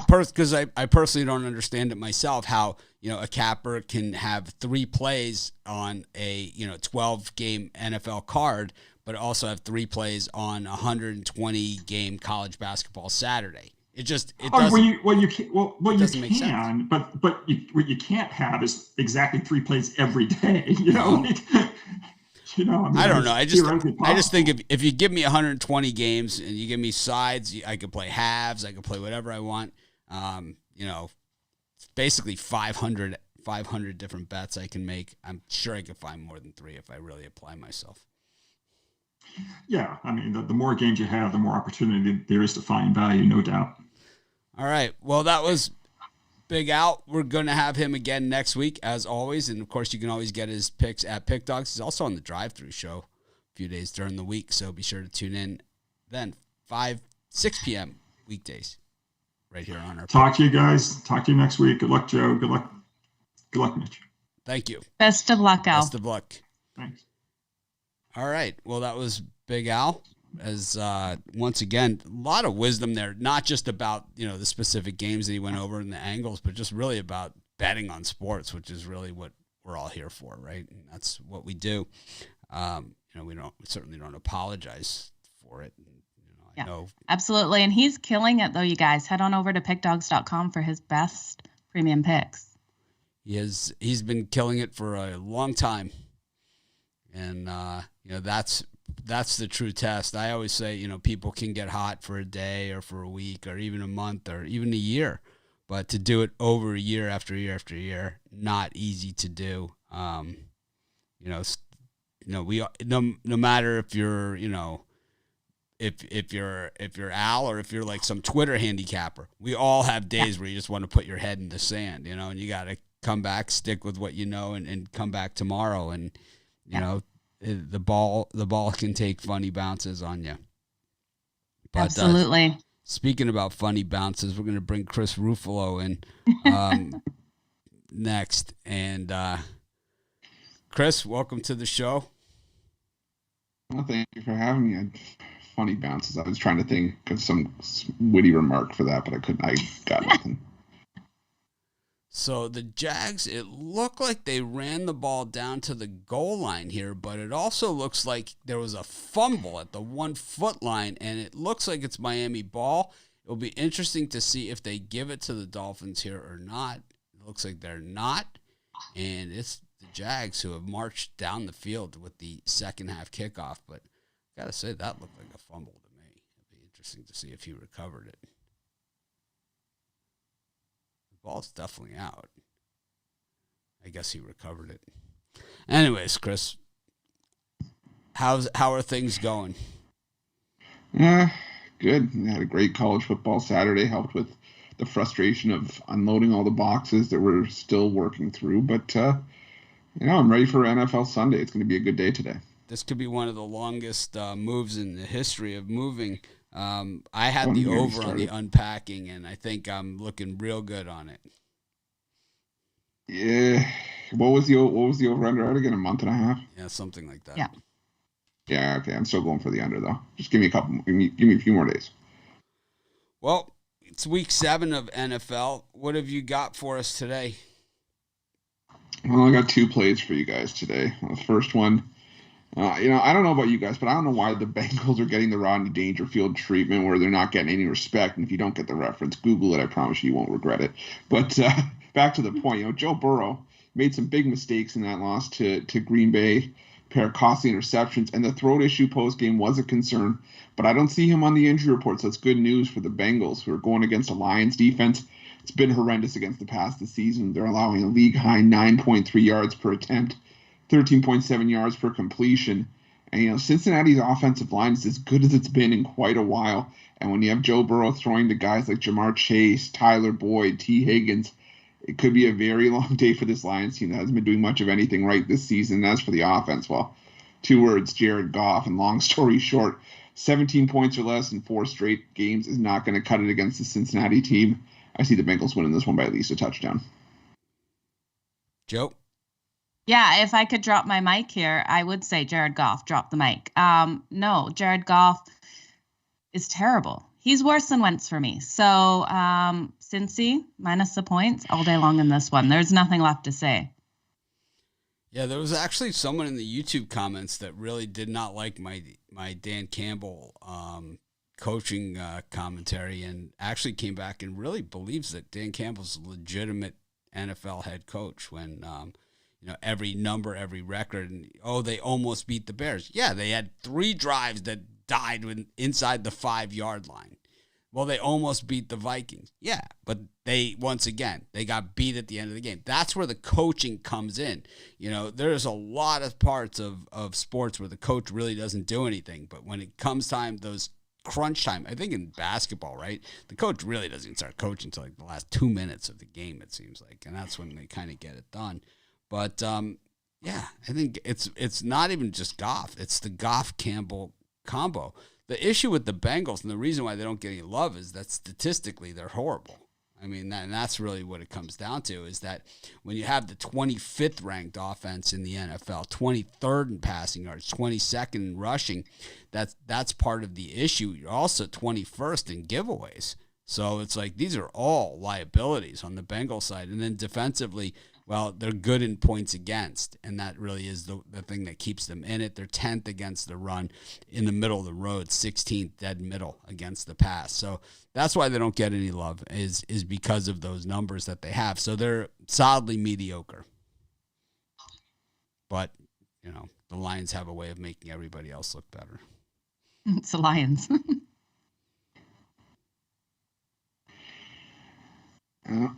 personally don't understand it myself. How a capper can have 3 plays on a 12-game NFL card, but also have 3 plays on 120 game college basketball Saturday. It doesn't. You can, but what you can't have is exactly 3 plays every day. I don't know. I just think if you give me 120 games and you give me sides, I could play halves. I could play whatever I want. Basically 500 different bets I can make. I'm sure I could find more than 3 if I really apply myself. Yeah, I mean, the more games you have, the more opportunity there is to find value, no doubt. All right. Well, that was Big Al. We're going to have him again next week, as always. And, of course, you can always get his picks at Pick Dogs. He's also on the drive-thru show a few days during the week, so be sure to tune in then, 6 p.m. weekdays right here on our Talk to you guys. Talk to you next week. Good luck, Joe. Good luck, Mitch. Thank you. Best of luck, Al. Best of luck. Thanks. All right. Well, that was Big Al. As once again, a lot of wisdom there, not just about the specific games that he went over and the angles, but just really about betting on sports, which is really what we're all here for, right? And that's what we do. We certainly don't apologize for it. I know absolutely, and he's killing it though. You guys head on over to pickdogs.com for his best premium picks. He's been killing it for a long time. And, that's that's the true test. I always say, you know, people can get hot for a day or for a week or even a month or even a year, but to do it over year after year after year, not easy to do. You know, we no matter if you're, you know, if you're Al or if you're like some Twitter handicapper, we all have days where you just want to put your head in the sand, you know, and you got to come back, stick with what you know, and come back tomorrow. And you know, the ball can take funny bounces on you. But, absolutely. Speaking about funny bounces, we're going to bring Chris Ruffalo in next. And Chris, welcome to the show. Well, thank you for having me. Funny bounces. I was trying to think of some witty remark for that, but I couldn't. I got nothing. So the Jags, it looked like they ran the ball down to the goal line here, but it also looks like there was a fumble at the 1 foot line, and it looks like it's Miami ball. It'll be interesting to see if they give it to the Dolphins here or not. It looks like they're not, and it's the Jags who have marched down the field with the second half kickoff, but I got to say that looked like a fumble to me. It'll be interesting to see if he recovered it. Ball's definitely out. I guess he recovered it. Anyways, Chris, how are things going? Good. I had a great college football Saturday. Helped with the frustration of unloading all the boxes that we're still working through. But you know, I'm ready for NFL Sunday. It's going to be a good day today. This could be one of the longest moves in the history of moving. I had the over on the unpacking, and I think I'm looking real good on it. Yeah. What was the over under out again? A month and a half? Yeah, something like that. Yeah. Yeah. Okay. I'm still going for the under though. Just give me a few more days. Well, it's week 7 of NFL. What have you got for us today? Well, I got 2 plays for you guys today. The first one. You know, I don't know about you guys, but I don't know why the Bengals are getting the Rodney Dangerfield treatment where they're not getting any respect. And if you don't get the reference, Google it. I promise you won't regret it. But back to the point, you know, Joe Burrow made some big mistakes in that loss to Green Bay, pair of costly interceptions, and the throat issue post-game was a concern. But I don't see him on the injury report, so it's good news for the Bengals who are going against a Lions defense. It's been horrendous against the pass this season. They're allowing a league-high 9.3 yards per attempt. 13.7 yards per completion. And, you know, Cincinnati's offensive line is as good as it's been in quite a while. And when you have Joe Burrow throwing to guys like Jamar Chase, Tyler Boyd, T. Higgins, it could be a very long day for this Lions team that hasn't been doing much of anything right this season. And as for the offense, well, 2 words, Jared Goff. And long story short, 17 points or less in 4 straight games is not going to cut it against the Cincinnati team. I see the Bengals winning this one by at least a touchdown. Joe? Yeah, if I could drop my mic here, I would say Jared Goff, drop the mic. No, Jared Goff is terrible. He's worse than Wentz for me. So Cincy, minus the points all day long in this one. There's nothing left to say. Yeah, there was actually someone in the YouTube comments that really did not like my Dan Campbell coaching commentary and actually came back and really believes that Dan Campbell's a legitimate NFL head coach when you know, every number, every record, and they almost beat the Bears. Yeah, they had 3 drives that died inside the 5-yard line. Well, they almost beat the Vikings. Yeah, but they got beat at the end of the game. That's where the coaching comes in. You know, there's a lot of parts of sports where the coach really doesn't do anything, but when it comes time, those crunch time, I think in basketball, right, the coach really doesn't start coaching until like the last 2 minutes of the game, it seems like, and that's when they kind of get it done. But, yeah, I think it's not even just Goff. It's the Goff-Campbell combo. The issue with the Bengals and the reason why they don't get any love is that statistically they're horrible. I mean, and that's really what it comes down to is that when you have the 25th ranked offense in the NFL, 23rd in passing yards, 22nd in rushing, that's part of the issue. You're also 21st in giveaways. So it's like these are all liabilities on the Bengals side. And then defensively, well, they're good in points against, and that really is the thing that keeps them in it. They're 10th against the run in the middle of the road, 16th dead middle against the pass. So that's why they don't get any love is because of those numbers that they have. So they're solidly mediocre. But, you know, the Lions have a way of making everybody else look better. It's the Lions.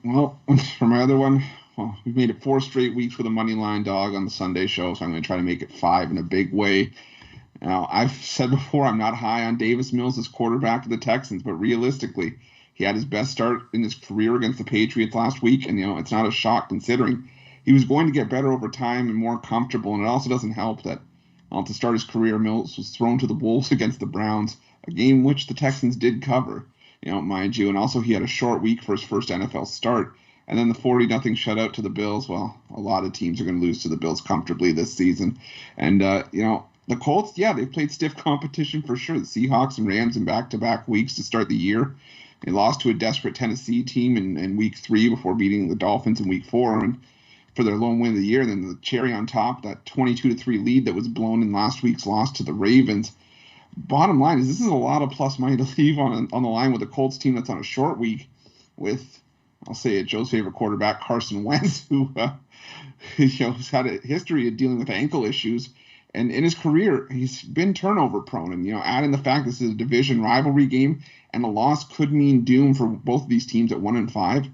Well, for my other one, we've made it 4 straight weeks with a money line dog on the Sunday show, so I'm going to try to make it 5 in a big way. Now, I've said before I'm not high on Davis Mills as quarterback of the Texans, but realistically, he had his best start in his career against the Patriots last week, and it's not a shock considering he was going to get better over time and more comfortable. And it also doesn't help that to start his career, Mills was thrown to the Wolves against the Browns, a game which the Texans did cover, mind you. And also he had a short week for his first NFL start. And then the 40-0 shutout to the Bills. Well, a lot of teams are going to lose to the Bills comfortably this season. And, the Colts, they've played stiff competition for sure. The Seahawks and Rams in back-to-back weeks to start the year. They lost to a desperate Tennessee team in week 3 before beating the Dolphins in week 4 and for their lone win of the year. And then the cherry on top, that 22-3 lead that was blown in last week's loss to the Ravens. Bottom line is this is a lot of plus money to leave on the line with a Colts team that's on a short week with, I'll say it, Joe's favorite quarterback, Carson Wentz, who has had a history of dealing with ankle issues. And in his career, he's been turnover prone. And, adding the fact this is a division rivalry game and a loss could mean doom for both of these teams at 1-5.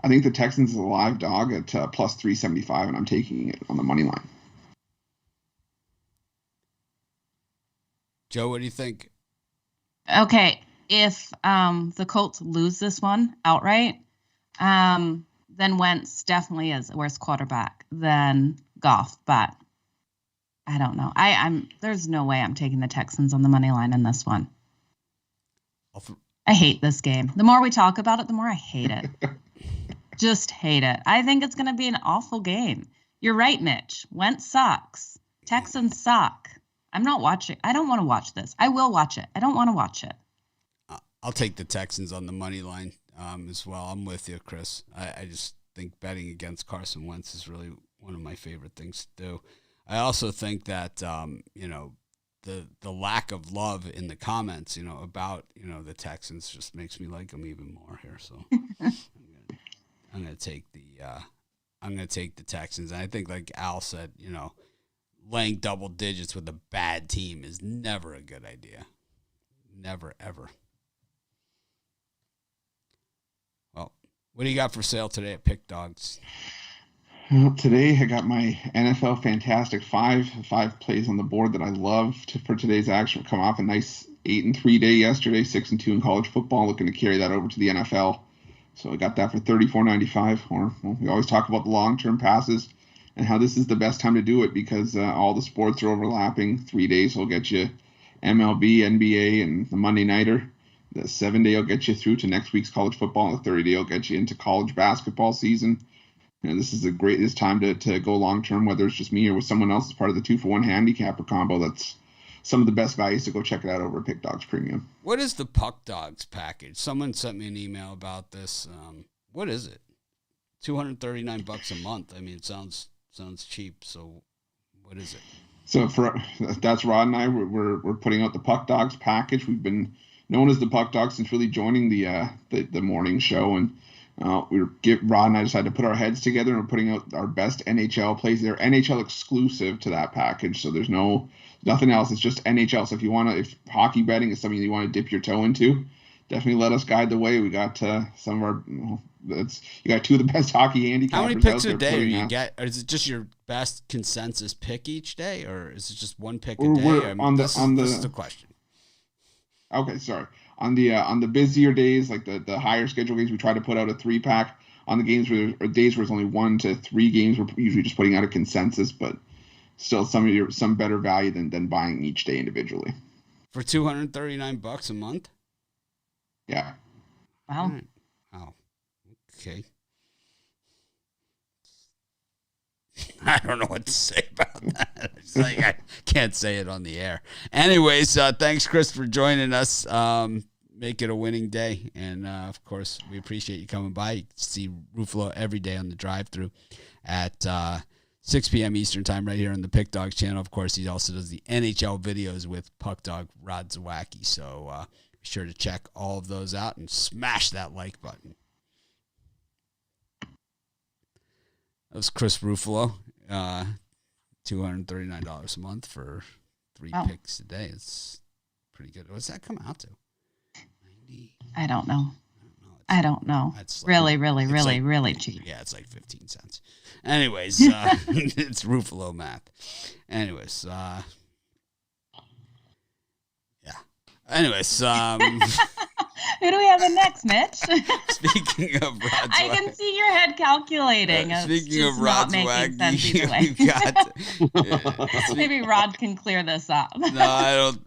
I think the Texans is a live dog at plus 375, and I'm taking it on the money line. Joe, what do you think? Okay, if the Colts lose this one outright, then Wentz definitely is a worse quarterback than Goff, but I don't know. There's no way I'm taking the Texans on the money line in this one. I hate this game. The more we talk about it, the more I hate it. Just hate it. I think it's going to be an awful game. You're right, Mitch. Wentz sucks. Texans suck. I'm not watching. I don't want to watch this. I will watch it. I don't want to watch it. I'll take the Texans on the money line as well. I'm with you, Chris. I just think betting against Carson Wentz is really one of my favorite things to do. I also think that, the lack of love in the comments, about, the Texans just makes me like them even more here. So I'm going to take the Texans. And I think, like Al said, laying double digits with a bad team is never a good idea. Never, ever. Well, what do you got for sale today at Pick Dogs? Well, today I got my NFL Fantastic 5 plays on the board that I love for today's action. Come off a nice 8-3 day yesterday, 6-2 in college football, looking to carry that over to the NFL. So I got that for $34.95. We always talk about the long-term passes and how this is the best time to do it because all the sports are overlapping. 3 days will get you MLB, NBA, and the Monday Nighter. The 7 day will get you through to next week's college football, and the 30 day will get you into college basketball season. This is this time to go long term, whether it's just me or with someone else as part of the 2-for-1 handicapper combo. That's some of the best values, to go check it out over at Pick Dogs Premium. What is the Puck Dogs package? Someone sent me an email about this. What is it? $239 a month. I mean, it sounds cheap. So what is it? So that's Rod and I. We're putting out the Puck Dogs package. We've been known as the Puck Dogs since really joining the morning show, and Rod and I decided to put our heads together, and we're putting out our best NHL plays. They're NHL exclusive to that package, so there's nothing else. It's just NHL. So if hockey betting is something you want to dip your toe into, definitely let us guide the way. We got some of our. You got 2 of the best hockey handicappers. How many picks a day you get? Or is it just your best consensus pick each day, or is it just one pick a day? This is the question. Okay, sorry. On the busier days, like the higher schedule games, we try to put out a 3-pack. On the days where there's only 1 to 3 games, we're usually just putting out a consensus, but still some better value than buying each day individually. For $239 a month? Yeah. Wow. Right. Wow. Okay. I don't know what to say about that. It's like I can't say it on the air. Anyways, thanks, Chris, for joining us. Make it a winning day. And, of course, we appreciate you coming by. You can see Ruffalo every day on the drive-thru at 6 p.m. Eastern time right here on the Pick Dogs channel. Of course, he also does the NHL videos with Puck Dog Rod Zawacki. So be sure to check all of those out and smash that like button. That was Chris Ruffalo. $239 a month for 3 picks a day. It's pretty good. What's that come out to? 90. I don't know. It's really cheap. Yeah, it's like 15 cents. Anyways, it's Ruffalo math. Anyways, yeah. Anyways, who do we have in next, Mitch? Speaking of Rod I can see your head calculating. Speaking of Rod Swag, maybe Rod can clear this up. No,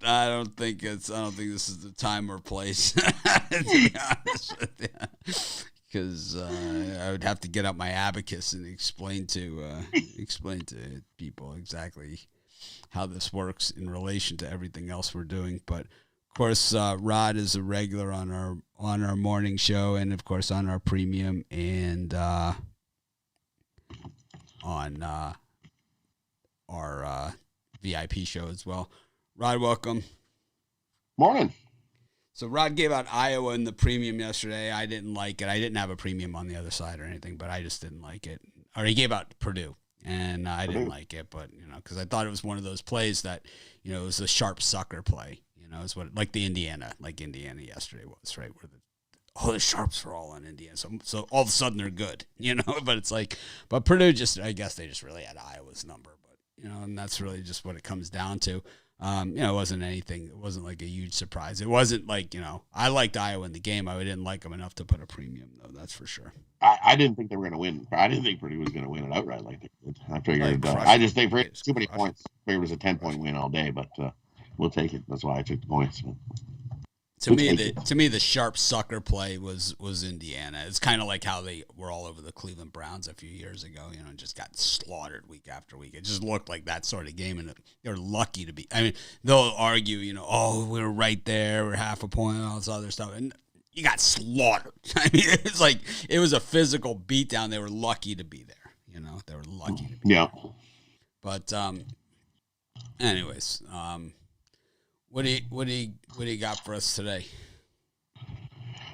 I don't think this is the time or place. To be honest with you, because I would have to get out my abacus and explain to people exactly how this works in relation to everything else we're doing, but. Of course, Rod is a regular on our morning show, and of course on our premium and on our VIP show as well. Rod, welcome. Morning. So Rod gave out Iowa in the premium yesterday. I didn't like it. I didn't have a premium on the other side or anything, but I just didn't like it. Or he gave out Purdue, and I didn't like it, but because I thought it was one of those plays that it was a sharp sucker play. Is what like Indiana yesterday was, right? Where the sharps are all on Indiana, so all of a sudden they're good, But it's like, but Purdue I guess they just really had Iowa's number, but and that's really just what it comes down to. It wasn't anything. It wasn't like a huge surprise. It wasn't like I liked Iowa in the game. I didn't like them enough to put a premium though. That's for sure. I didn't think they were going to win. I didn't think Purdue was going to win it outright like they did. I figured. I just think too many points. I figured it was a 10-point win all day, but. We'll take it. That's why I took the points. To me, the sharp sucker play was Indiana. It's kind of like how they were all over the Cleveland Browns a few years ago. And just got slaughtered week after week. It just looked like that sort of game, and they're lucky to be. I mean, they'll argue, we were right there, we're half a point, all this other stuff, and you got slaughtered. I mean, it's like it was a physical beatdown. They were lucky to be there. They were lucky to be there. But anyways. What do you got for us today?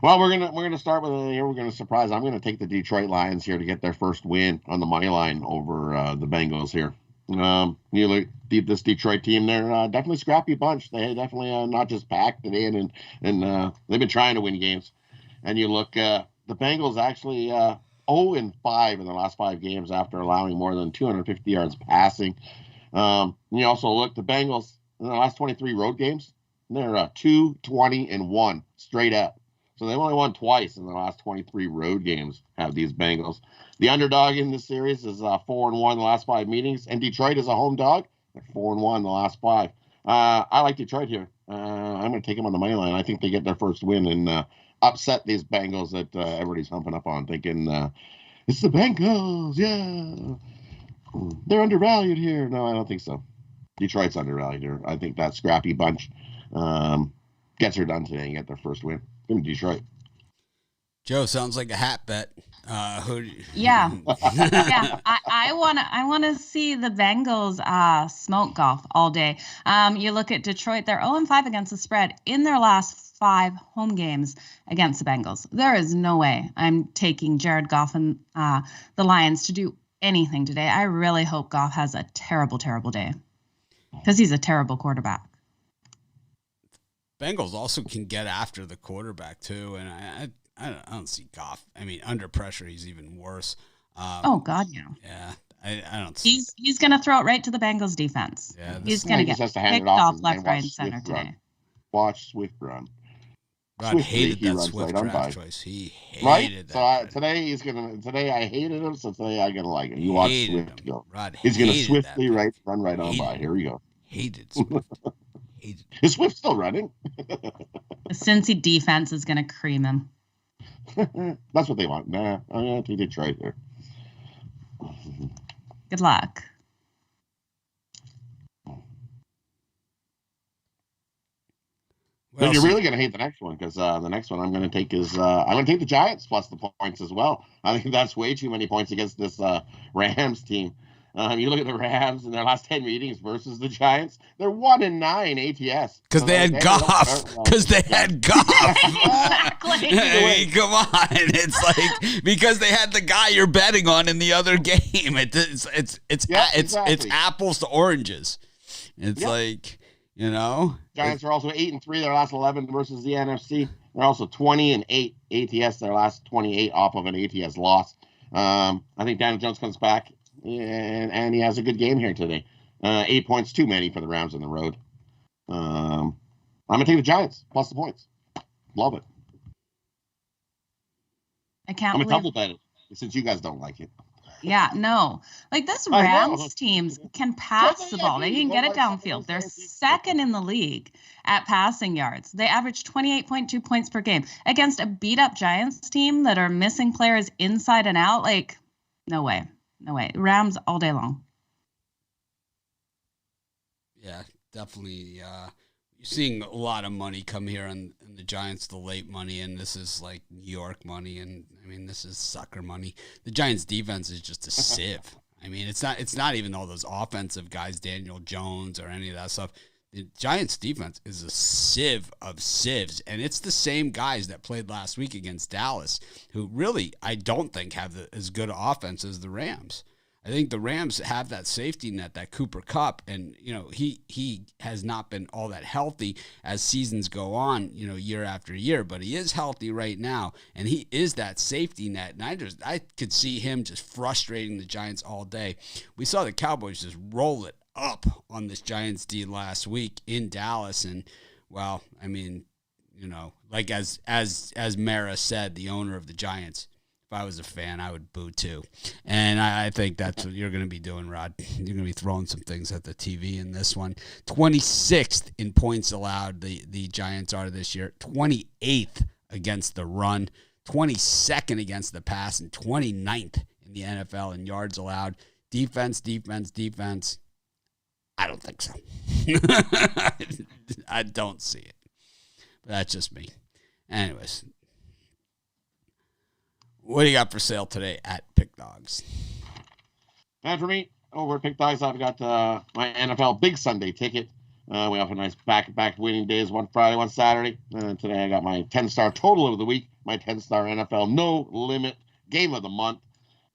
Well, we're gonna start with here. We're gonna surprise. I'm gonna take the Detroit Lions here to get their first win on the money line over the Bengals here. You look deep. This Detroit team, they're definitely a scrappy bunch. They definitely not just packed it in, and they've been trying to win games. And you look, the Bengals actually 0-5 in the last 5 games after allowing more than 250 yards passing. You also look the Bengals. In the last 23 road games, they're 2-20-1 straight up. So they've only won twice in the last 23 road games, have these Bengals. The underdog in this series is 4-1 in the last 5 meetings, and Detroit is a home dog. They're 4-1 in the last 5. I like Detroit here. I'm going to take them on the money line. I think they get their first win and upset these Bengals that everybody's humping up on, thinking it's the Bengals, yeah. They're undervalued here. No, I don't think so. Detroit's undervalued here. I think that scrappy bunch gets her done today and get their first win. Give me Detroit. Joe, sounds like a hat bet. Yeah. I wanna see the Bengals smoke golf all day. You look at Detroit; they're 0-5 against the spread in their last 5 home games against the Bengals. There is no way I'm taking Jared Goff and the Lions to do anything today. I really hope Goff has a terrible, terrible day. Because he's a terrible quarterback. Bengals also can get after the quarterback too, and I don't see Goff. I mean, under pressure, he's even worse. Oh God, yeah. Yeah, I don't. See. He's going to throw it right to the Bengals defense. Yeah, he's going to get picked off left, right, and center today. Watch Swift run. Rod hated that Swift draft choice. He hated that. So today I hated him, so today I'm gonna like him. You watch Swift go. Rod he's gonna swiftly run right on by. Here we go. Hated Swift. Hated. Is Swift still running? The Cincy defense is gonna cream him. That's what they want. Nah, I'm gonna take Detroit there. Good luck. But you're really going to hate the next one because the next one I'm going to take is I'm going to take the Giants plus the points as well. I think that's way too many points against this Rams team. You look at the Rams in their last 10 meetings versus the Giants. They're 1-9 ATS. Because they had Goff. Because they had Goff. Exactly. I mean, come on. It's like because they had the guy you're betting on in the other game. It's apples to oranges. It's like, you know. Giants are also 8-3 their last 11 versus the NFC. They're also 20-8 ATS their last 28 off of an ATS loss. I think Daniel Jones comes back and he has a good game here today. 8 points too many for the Rams on the road. I'm gonna take the Giants plus the points. Love it. I can't I'm believe. gonna double bet it since you guys don't like it. Yeah, no. Like this Rams teams can pass the ball. They can get it downfield. They're second in the league at passing yards. They average 28.2 points per game against a beat-up Giants team that are missing players inside and out. Like, no way. No way. Rams all day long. Yeah, definitely. You're seeing a lot of money come here on the Giants, the late money, and this is like New York money, and I mean this is sucker money. The Giants' defense is just a sieve. I mean, it's not even all those offensive guys, Daniel Jones or any of that stuff. The Giants' defense is a sieve of sieves, and it's the same guys that played last week against Dallas, who really I don't think have as good an offense as the Rams. I think the Rams have that safety net, that Cooper Kupp, and you know he has not been all that healthy as seasons go on, you know, year after year, but he is healthy right now, and he is that safety net, and I could see him just frustrating the Giants all day. We saw the Cowboys just roll it up on this Giants D last week in Dallas, and well, I mean, you know, like as Mara said, the owner of the Giants. If I was a fan, I would boo too. And I think that's what you're going to be doing, Rod. You're going to be throwing some things at the TV in this one. 26th in points allowed, the Giants are this year. 28th against the run. 22nd against the pass. And 29th in the NFL in yards allowed. Defense. I don't think so. I don't see it. But that's just me. Anyways. What do you got for sale today at Pick Dogs? And for me, over at Pick Dogs, I've got my NFL Big Sunday ticket. We have a nice back-to-back winning days, one Friday, one Saturday. And today I got my 10-star total of the week, my 10-star NFL No Limit Game of the Month,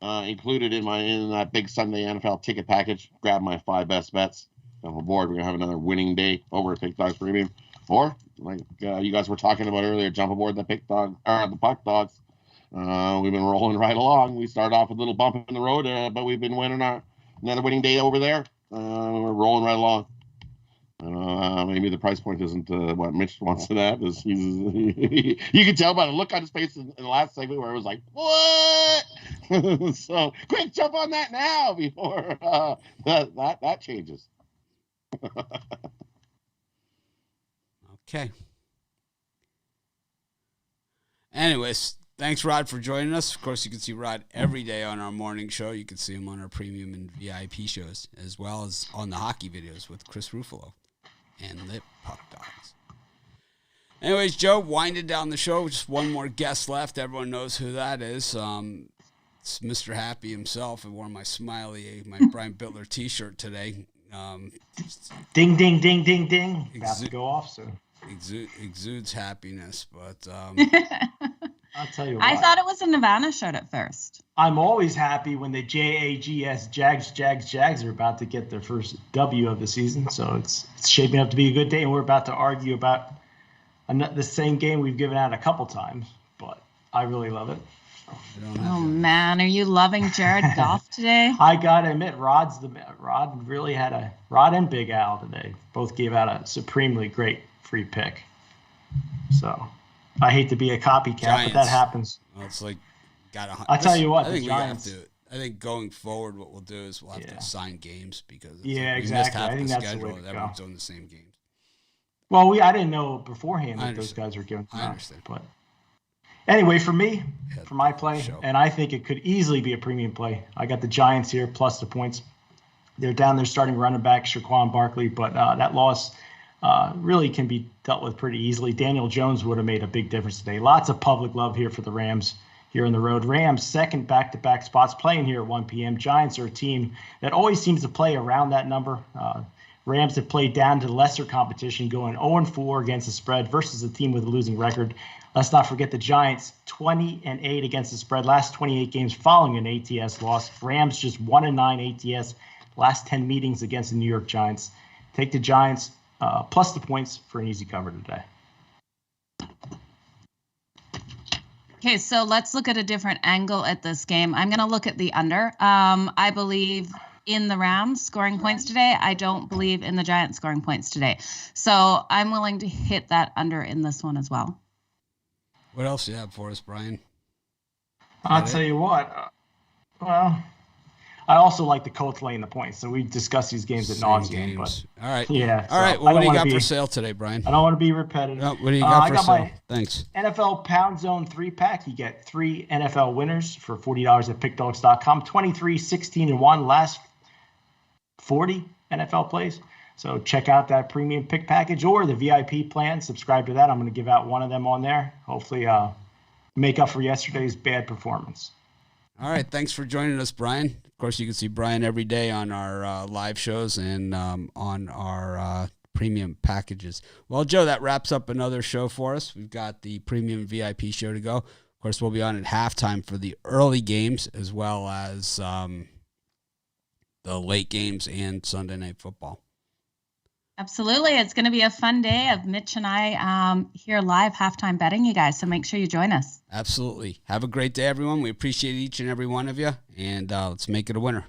included in that Big Sunday NFL ticket package. Grab my 5 best bets. Jump aboard. We're going to have another winning day over at Pick Dogs Premium. Or, like you guys were talking about earlier, jump aboard the Puck Dogs. We've been rolling right along. We started off with a little bump in the road, but we've been winning another winning day over there. We're rolling right along. Maybe the price point isn't what Mitch wants to have. You can tell by the look on his face in the last segment where it was like, what? So quick, jump on that now before that changes. Okay. Anyways. Thanks, Rod, for joining us. Of course, you can see Rod every day on our morning show. You can see him on our premium and VIP shows, as well as on the hockey videos with Chris Ruffalo and the Puck Dogs. Anyways, Joe, winding down the show. Just one more guest left. Everyone knows who that is. It's Mr. Happy himself. I wore my Brian Bitler T-shirt today. Ding, ding, ding, ding, ding. About to go off soon. Exudes happiness, but... I'll tell you what. I thought it was a Nirvana shirt at first. I'm always happy when the JAGS Jags are about to get their first W of the season. So it's shaping up to be a good day, and we're about to argue about the same game we've given out a couple times. But I really love it. Oh man, are you loving Jared Goff today? I gotta admit, Rod and Big Al today both gave out a supremely great free pick. So. I hate to be a copycat, Giants. But that happens. Well, it's like I'll tell you what. I think the Giants. We have to. I think going forward, what we'll do is we'll have to assign games because exactly. I think that's the way to go. Everyone's doing the same games. Well, I didn't know beforehand that those guys were giving. I understand. But anyway, for me, for my play, and I think it could easily be a premium play. I got the Giants here plus the points. They're down there starting running back Saquon Barkley, but that loss. Really can be dealt with pretty easily. Daniel Jones would have made a big difference today. Lots of public love here for the Rams. here on the road. Rams, second back-to-back spots, playing here at 1 p.m. Giants are a team that always seems to play around that number. Rams have played down to lesser competition, going 0-4 against the spread versus a team with a losing record. Let's not forget the Giants, 20-8 against the spread, last 28 games following an ATS loss. Rams just 1-9 ATS, last 10 meetings against the New York Giants. Take the Giants plus the points for an easy cover today. Okay, so let's look at a different angle at this game. I'm going to look at the under. I believe in the Rams scoring points today. I don't believe in the Giants scoring points today. So I'm willing to hit that under in this one as well. What else do you have for us, Brian? I'll tell you what. Well, I also like the Colts laying the points. So we discussed these games at nauseam. But all right. Yeah. All right. Well, what do you got for sale today, Brian? I don't want to be repetitive. No, what do you got for sale? Thanks. NFL Pound Zone 3-pack. You get 3 NFL winners for $40 at pickdogs.com. 23, 16, and 1 last 40 NFL plays. So check out that premium pick package or the VIP plan. Subscribe to that. I'm going to give out one of them on there. Hopefully make up for yesterday's bad performance. All right. Thanks for joining us, Brian. Of course, you can see Brian every day on our live shows and on our premium packages. Well, Joe, that wraps up another show for us. We've got the premium VIP show to go. Of course, we'll be on at halftime for the early games as well as the late games and Sunday Night Football. Absolutely. It's going to be a fun day of Mitch and I here live halftime betting you guys. So make sure you join us. Absolutely. Have a great day, everyone. We appreciate each and every one of you, and let's make it a winner.